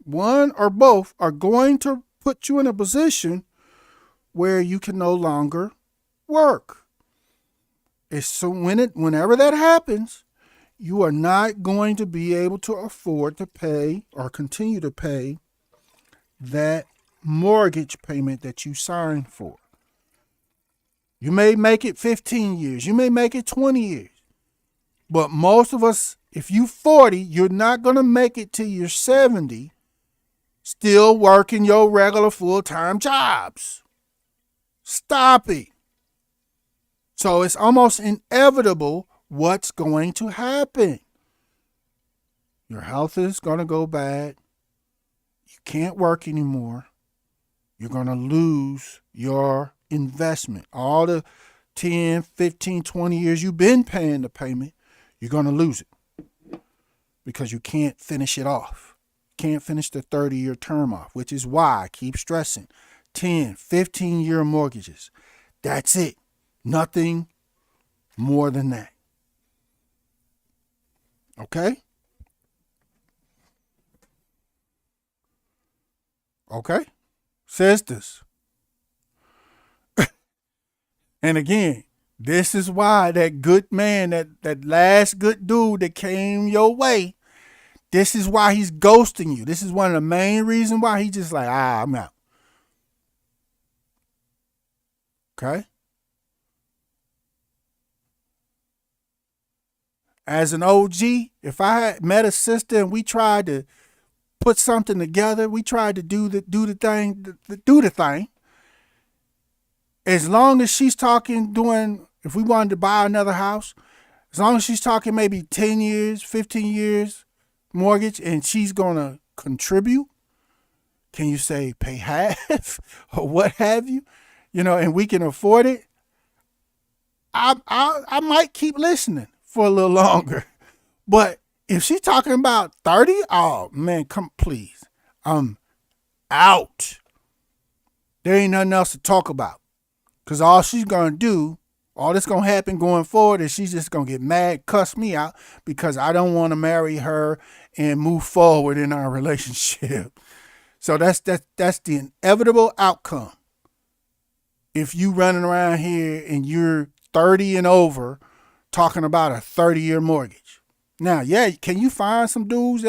one or both, are going to put you in a position where you can no longer work. Whenever that happens, you are not going to be able to afford to pay or continue to pay that mortgage payment that you signed for. You may make it 15 years. You may make it 20 years. But most of us, if you're 40, you're not going to make it till you're 70 still working your regular full-time jobs. Stop it. So it's almost inevitable what's going to happen. Your health is going to go bad. You can't work anymore. You're going to lose your investment. All the 10, 15, 20 years you've been paying the payment, you're going to lose it because you can't finish it off. Can't finish the 30-year term off, which is why I keep stressing 10, 15-year mortgages. That's it. Nothing more than that. Okay? Okay? Sisters. And again, this is why that good man, that last good dude that came your way, this is why he's ghosting you. This is one of the main reasons why he's just like, I'm out. Okay? As an OG, if I had met a sister and we tried to put something together, we tried to do the thing. As long as she's talking, if we wanted to buy another house, as long as she's talking maybe 10 years, 15 years mortgage, and she's going to contribute, can you say pay half or what have you? And we can afford it. I might keep listening for a little longer. But if she's talking about 30, oh man, come please. I'm out. There ain't nothing else to talk about. Because all she's going to do, all that's going to happen going forward is she's just going to get mad, cuss me out because I don't want to marry her and move forward in our relationship. So that's the inevitable outcome. If you running around here and you're 30 and over talking about a 30-year mortgage. Now, yeah, can you find some dudes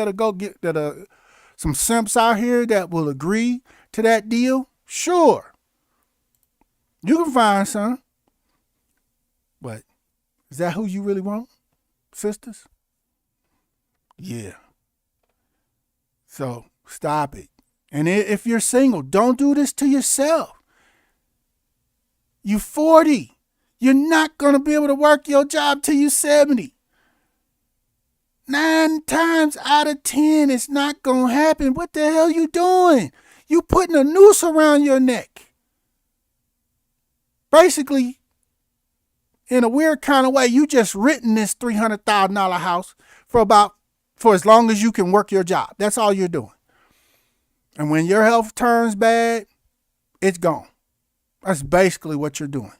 some simps out here that will agree to that deal? Sure. You can find some. But is that who you really want, sisters? Yeah. So stop it. And if you're single, don't do this to yourself. You're 40. You're not going to be able to work your job till you're 70. 9 times out of 10, it's not going to happen. What the hell you doing? You putting a noose around your neck. Basically, in a weird kind of way, you just written this $300,000 house for as long as you can work your job. That's all you're doing. And when your health turns bad, it's gone. That's basically what you're doing.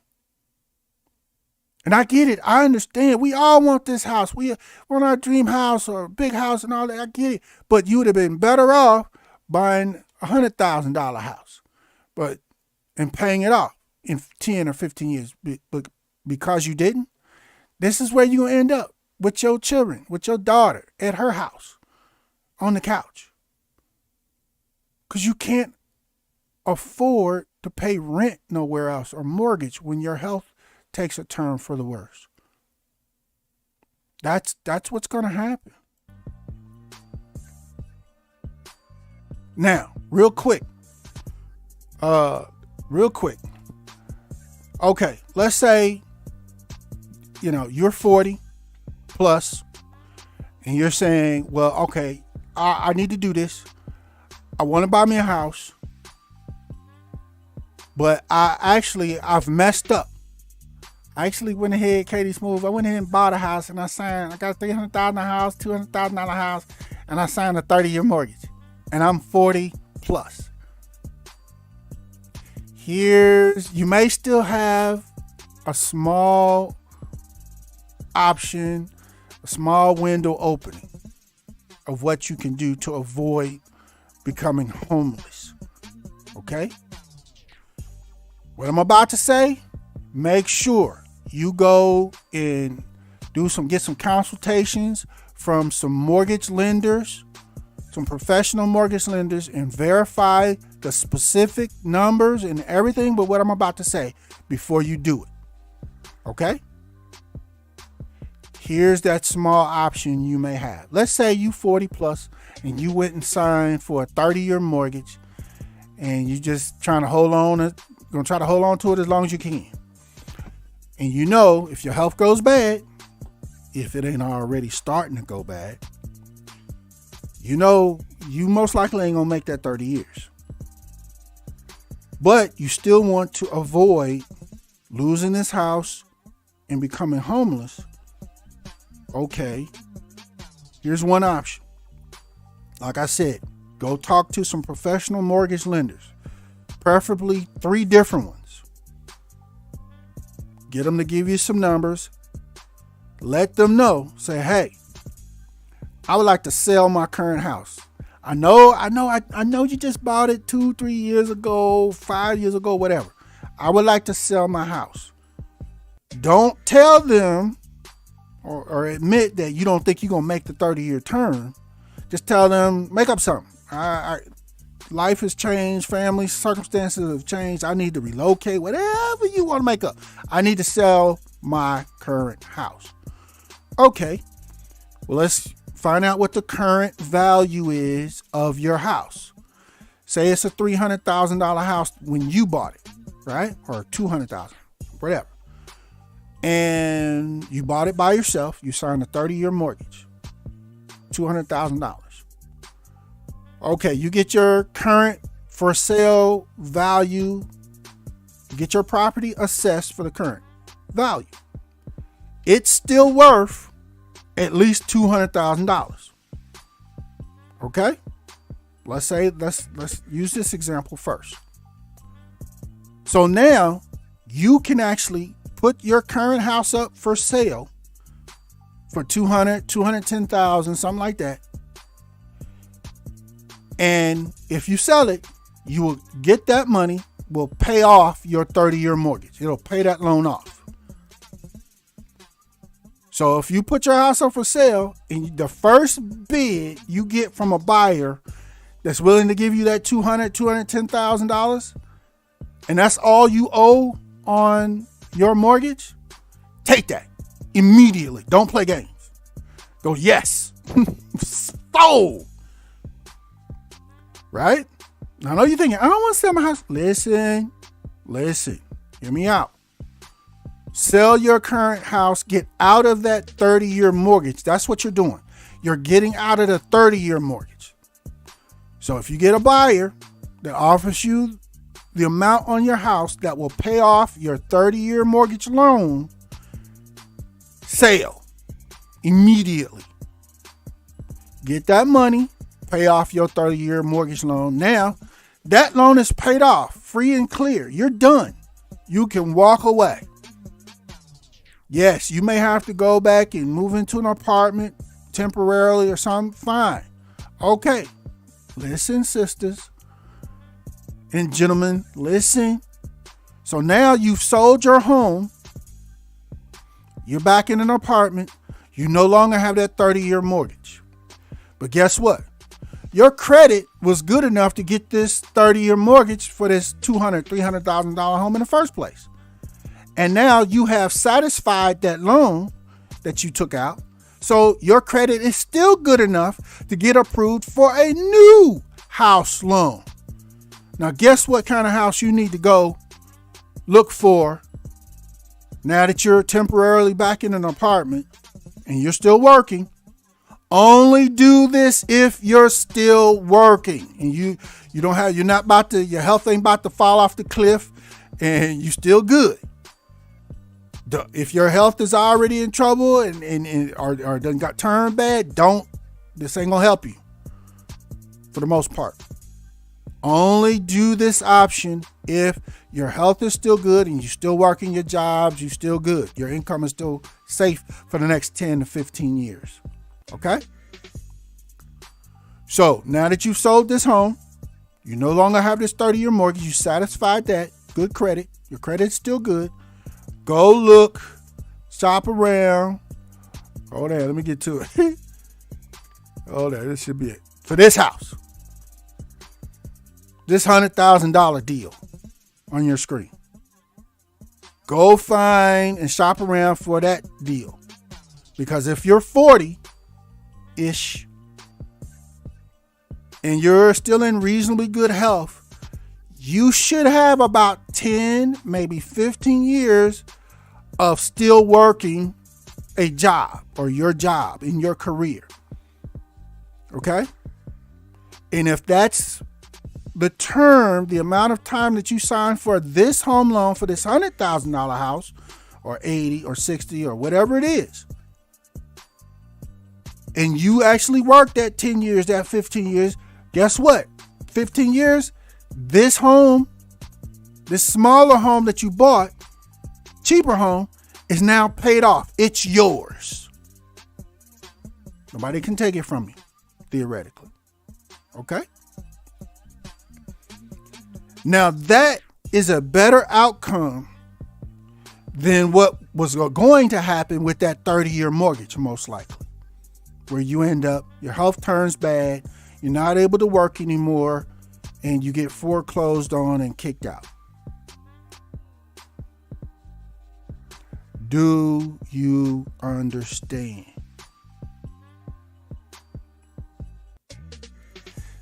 And I get it. I understand. We all want this house. We want our dream house or a big house and all that. I get it. But you would have been better off buying a $100,000 house, and paying it off in 10 or 15 years. But because you didn't, This is where you're going to end up with your children, with your daughter at her house on the couch. Because you can't afford to pay rent nowhere else or mortgage when your health takes a turn for the worse. That's what's going to happen. Now, real quick. Okay, let's say, you're 40 plus, and you're saying, well, okay, I need to do this. I want to buy me a house, but I've messed up. I actually went ahead, Katie Smooth, I went ahead and bought a house, and I got a $300,000 house, $200,000 house, and I signed a 30-year mortgage, and I'm 40 plus. You may still have a small option, a small window opening of what you can do to avoid becoming homeless. Okay? What I'm about to say, make sure you go and get some consultations from some mortgage lenders, some professional mortgage lenders, and verify the specific numbers and everything but what I'm about to say before you do it. Okay? Here's that small option you may have. Let's say you 40 plus and you went and signed for a 30-year mortgage, and you just trying to hold on to it as long as you can. And if your health goes bad, if it ain't already starting to go bad, you most likely ain't gonna make that 30 years. But you still want to avoid losing this house and becoming homeless. Okay, here's one option. Like I said, go talk to some professional mortgage lenders, preferably 3 different ones. Get them to give you some numbers. Let them know. Say, hey, I would like to sell my current house. I know you just bought it 2-3 years ago, 5 years ago, whatever. I would like to sell my house. Don't tell them or admit that you don't think you're going to make the 30-year term. Just tell them, make up something. Life has changed. Family circumstances have changed. I need to relocate. Whatever you want to make up. I need to sell my current house. Okay. Well, let's find out what the current value is of your house. Say it's a $300,000 house when you bought it, right? Or $200,000, whatever. And you bought it by yourself. You signed a 30-year mortgage, $200,000. Okay, you get your current for sale value. You get your property assessed for the current value. It's still worth at least $200,000. Okay? Let's use this example first. So now you can actually put your current house up for sale for $210,000, something like that. And if you sell it, you will get that money, will pay off your 30-year mortgage. It'll pay that loan off. So if you put your house up for sale and the first bid you get from a buyer that's willing to give you that $210,000, and that's all you owe on your mortgage, take that immediately. Don't play games. Go, yes. Sold. Right? Now I know you're thinking, I don't want to sell my house. Listen. Hear me out. Sell your current house. Get out of that 30-year mortgage. That's what you're doing. You're getting out of the 30-year mortgage. So if you get a buyer that offers you the amount on your house that will pay off your 30-year mortgage loan, sale immediately. Get that money, pay off your 30-year mortgage loan. Now, that loan is paid off, free and clear. You're done. You can walk away. Yes, you may have to go back and move into an apartment temporarily or something. Fine. Okay. Listen, sisters and gentlemen, listen. So now you've sold your home. You're back in an apartment. You no longer have that 30-year mortgage. But guess what? Your credit was good enough to get this 30-year mortgage for this $200,000, $300,000 home in the first place. And now you have satisfied that loan that you took out. So your credit is still good enough to get approved for a new house loan. Now, guess what kind of house you need to go look for now that you're temporarily back in an apartment and you're still working. Only do this if you're still working and your health ain't about to fall off the cliff and you still good. If your health is already in trouble or done got turned bad, this ain't gonna help you for the most part. Only do this option if your health is still good and you're still working your jobs, you're still good. Your income is still safe for the next 10 to 15 years. Okay? So now that you've sold this home, you no longer have this 30-year mortgage, you satisfied that, good credit, your credit's still good. Go look, shop around. Hold on, let me get to it. Hold on, this should be it. For this house, this $100,000 deal on your screen. Go find and shop around for that deal. Because if you're 40-ish and you're still in reasonably good health, you should have about 10, maybe 15 years of still working a job or your job in your career. Okay? And if that's the term, the amount of time that you sign for this home loan for this $100,000 house or 80 or 60 or whatever it is, and you actually worked that 10 years, that 15 years, guess what? 15 years, this home, this smaller home that you bought, cheaper home, is now paid off. It's yours. Nobody can take it from you, theoretically. Okay? Now that is a better outcome than what was going to happen with that 30-year mortgage, most likely. Where you end up, your health turns bad, you're not able to work anymore, and you get foreclosed on and kicked out. Do you understand?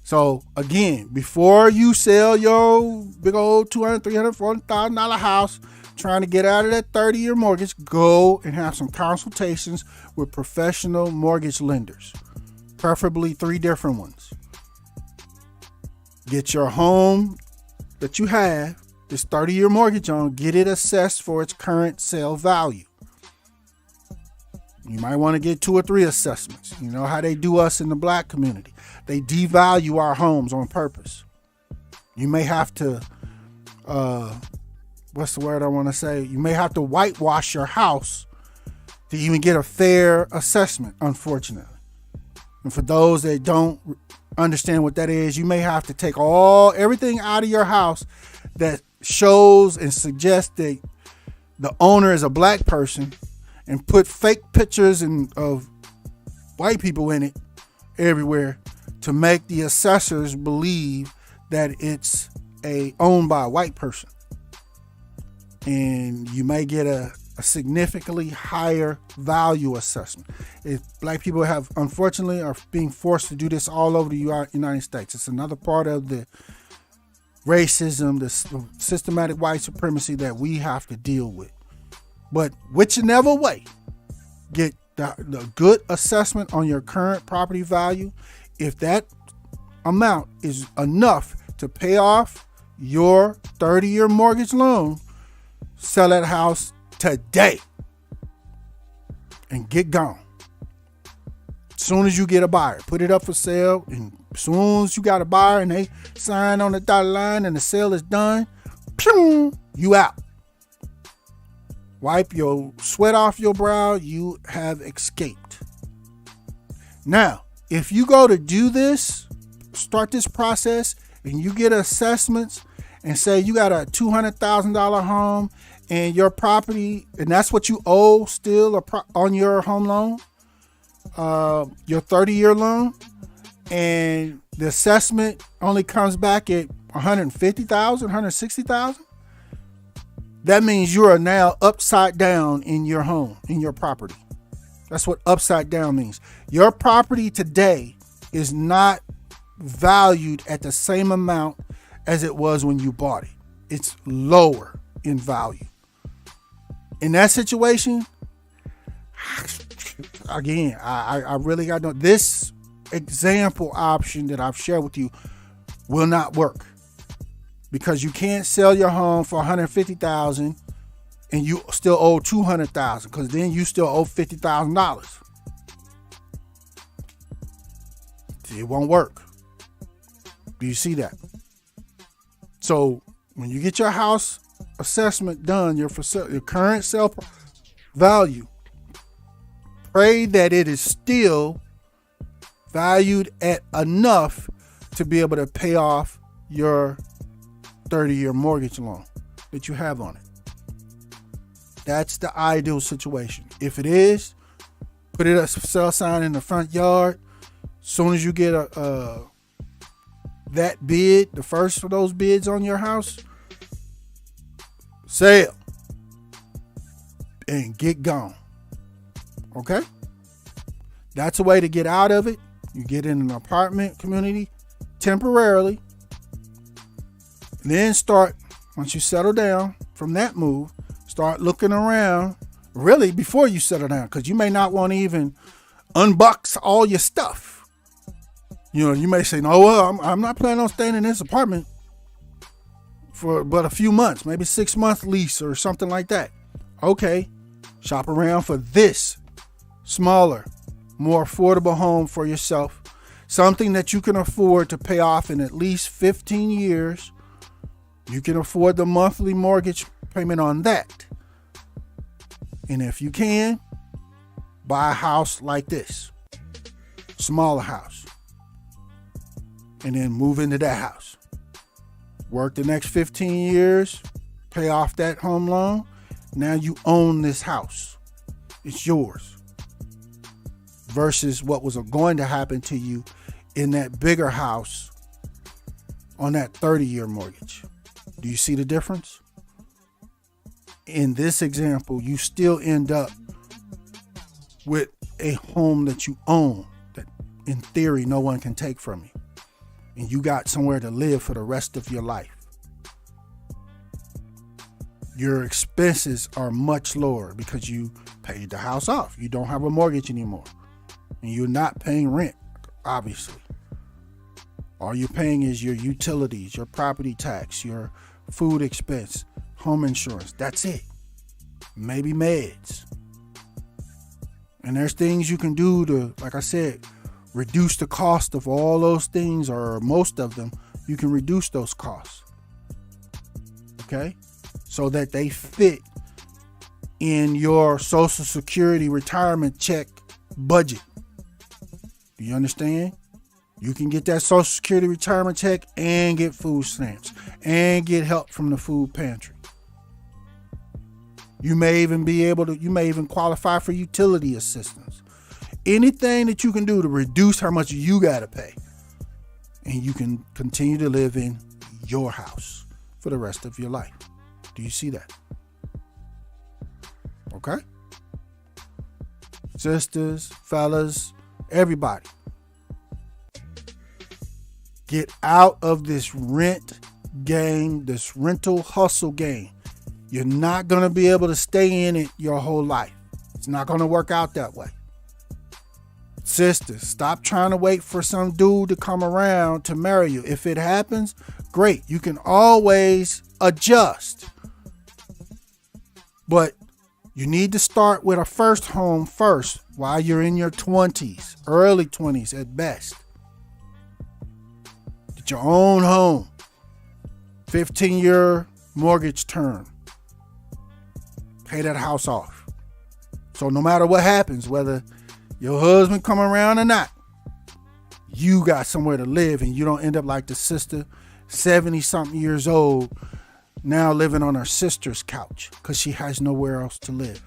So again, before you sell your big old $200,000, $300,000, $400,000 house, trying to get out of that 30-year mortgage, go and have some consultations with professional mortgage lenders, preferably 3 different ones. Get your home that you have, this 30-year mortgage on, get it assessed for its current sale value. You might want to get 2 or 3 assessments. You know how they do us in the black community. They devalue our homes on purpose. You may have to, what's the word I want to say? You may have to whitewash your house to even get a fair assessment, unfortunately. And for those that don't understand what that is, you may have to take everything out of your house that shows and suggests that the owner is a black person and put fake pictures of white people in it everywhere to make the assessors believe that it's owned by a white person. And you may get a significantly higher value assessment. If black people unfortunately are being forced to do this all over the United States. It's another part of the racism, the systematic white supremacy that we have to deal with. But whichever way, get the good assessment on your current property value. If that amount is enough to pay off your 30-year mortgage loan, sell that house today and get gone. As soon as you get a buyer, put it up for sale, and as soon as you got a buyer and they sign on the dotted line and the sale is done, you out. Wipe your sweat off your brow. You have escaped. Now, if you go to do this, start this process, and you get assessments and say you got a $200,000 home and your property, and that's what you owe still on your home loan, your 30-year loan, and the assessment only comes back at $150,000, $160,000, that means you are now upside down in your home, in your property. That's what upside down means. Your property today is not valued at the same amount as it was when you bought it. It's lower in value. In that situation, again, I really got to know, this example option that I've shared with you will not work, because you can't sell your home for $150,000 and you still owe $200,000, because then you still owe $50,000. It won't work. Do you see that? So when you get your house assessment done, your current sale value, pray that it is still valued at enough to be able to pay off your 30-year mortgage loan that you have on it. That's the ideal situation. If it is, put it a sell sign in the front yard. As soon as you get that bid, the first of those bids on your house, sell and get gone. Okay? That's a way to get out of it. You get in an apartment community temporarily. Then start, once you settle down from that move, start looking around really before you settle down, because you may not want to even unbox all your stuff. You know, you may say, no, well, I'm not planning on staying in this apartment for but a few months, maybe 6-month lease or something like that. Okay, shop around for this smaller, more affordable home for yourself, something that you can afford to pay off in at least 15 years. You can afford the monthly mortgage payment on that. And if you can, buy a house like this, smaller house, and then move into that house. Work the next 15 years, pay off that home loan. Now you own this house. It's yours. Versus what was going to happen to you in that bigger house on that 30-year mortgage. Do you see the difference? In this example, you still end up with a home that you own that in theory no one can take from you. And you got somewhere to live for the rest of your life. Your expenses are much lower because you paid the house off. You don't have a mortgage anymore. And you're not paying rent, obviously. All you're paying is your utilities, your property tax, your food expense, home insurance. That's it. Maybe meds. And there's things you can do to, like I said, reduce the cost of all those things, or most of them. You can reduce those costs. Okay? So that they fit in your Social Security retirement check budget. Do you understand? You can get that Social Security retirement check and get food stamps and get help from the food pantry. You may even qualify for utility assistance. Anything that you can do to reduce how much you got to pay. And you can continue to live in your house for the rest of your life. Do you see that? Okay? Sisters, fellas, everybody. Get out of this rent game, this rental hustle game. You're not going to be able to stay in it your whole life. It's not going to work out that way. Sisters, stop trying to wait for some dude to come around to marry you. If it happens, great. You can always adjust. But you need to start with a first home first while you're in your 20s, early 20s at best. Get your own home. 15-year mortgage term. Pay that house off. So no matter what happens, whether your husband come around or not, you got somewhere to live and you don't end up like the sister, 70-something years old, now living on her sister's couch because she has nowhere else to live,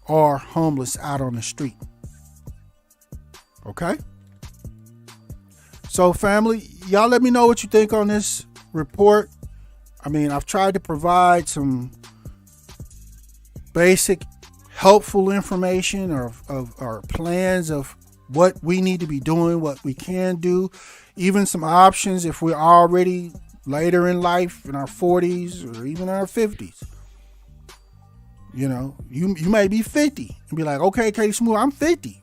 or homeless out on the street. Okay? So family, y'all let me know what you think on this report. I mean, I've tried to provide some basic helpful information or plans of what we need to be doing, what we can do, even some options if we're already later in life, in our 40s or even our 50s. You know, you may be 50 and be like, okay, Katie Smooth, I'm 50.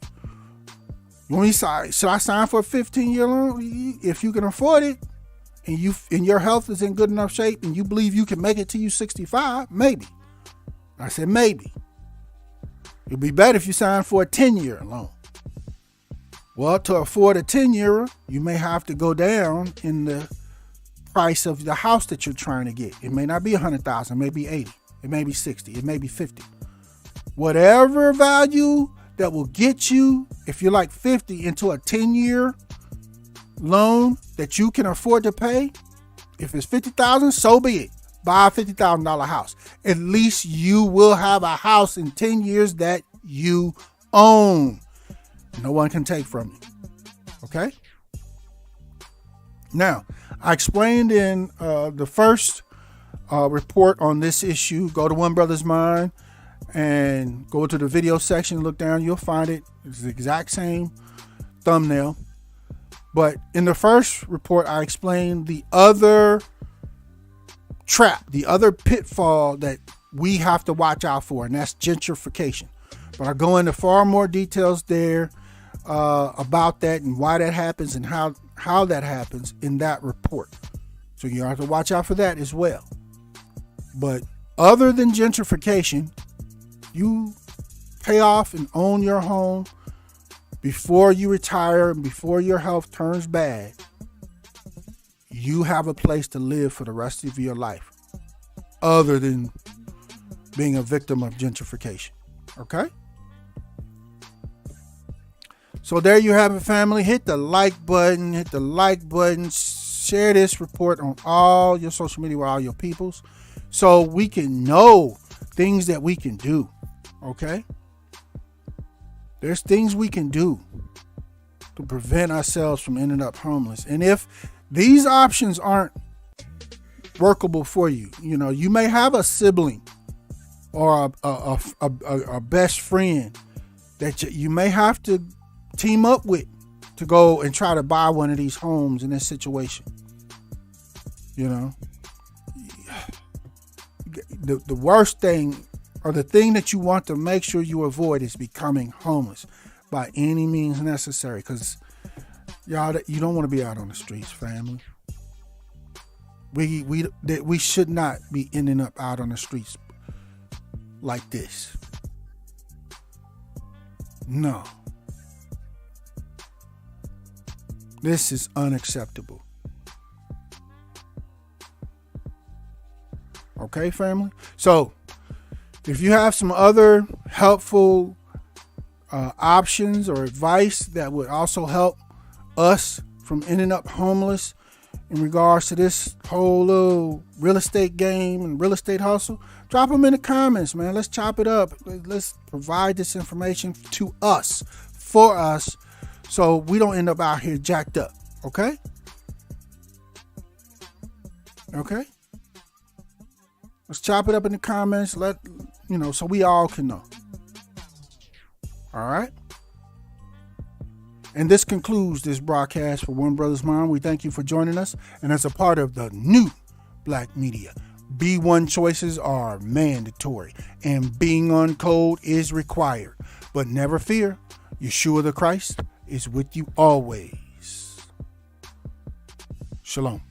You want me to, should I sign for a 15-year loan? If you can afford it and your health is in good enough shape and you believe you can make it till you 65, maybe. I said maybe. It'd be better if you sign for a 10-year loan. Well, to afford a 10-year, you may have to go down in the price of the house that you're trying to get. It may not be 100,000, it may be 80, it may be 60, it may be 50. Whatever value that will get you, if you're like 50, into a 10-year loan that you can afford to pay, if it's 50,000, so be it. Buy a $50,000 house. At least you will have a house in 10 years that you own. No one can take from you. Okay? Now, I explained in the first report on this issue. Go to One Brothas Mind and go to the video section, look down, you'll find it. It's the exact same thumbnail. But in the first report, I explained the other trap, the other pitfall that we have to watch out for, and that's gentrification. But I go into far more details there about that and why that happens and how that happens in that report. So you have to watch out for that as well. But other than gentrification, you pay off and own your home before you retire and before your health turns bad, you have a place to live for the rest of your life, other than being a victim of gentrification. Okay? So there you have it, family. Hit the like button, share this report on all your social media with all your peoples so we can know things that we can do. Okay? There's things we can do to prevent ourselves from ending up homeless. And if these options aren't workable for you, you know, you may have a sibling or a best friend that you may have to team up with to go and try to buy one of these homes in this situation. You know, the worst thing, or the thing that you want to make sure you avoid, is becoming homeless by any means necessary. Because y'all, you don't want to be out on the streets, family. We should not be ending up out on the streets like this. No. This is unacceptable. Okay, family? So, if you have some other helpful options or advice that would also help us from ending up homeless in regards to this whole little real estate game and real estate hustle, drop them in the comments, man. Let's chop it up. Let's provide this information to us, for us, so we don't end up out here jacked up. Okay? Okay? Let's chop it up in the comments. So we all can know. All right? And this concludes this broadcast for One Brothas Mind. We thank you for joining us. And as a part of the new Black media, B1 choices are mandatory and being on code is required. But never fear, Yeshua the Christ is with you always. Shalom.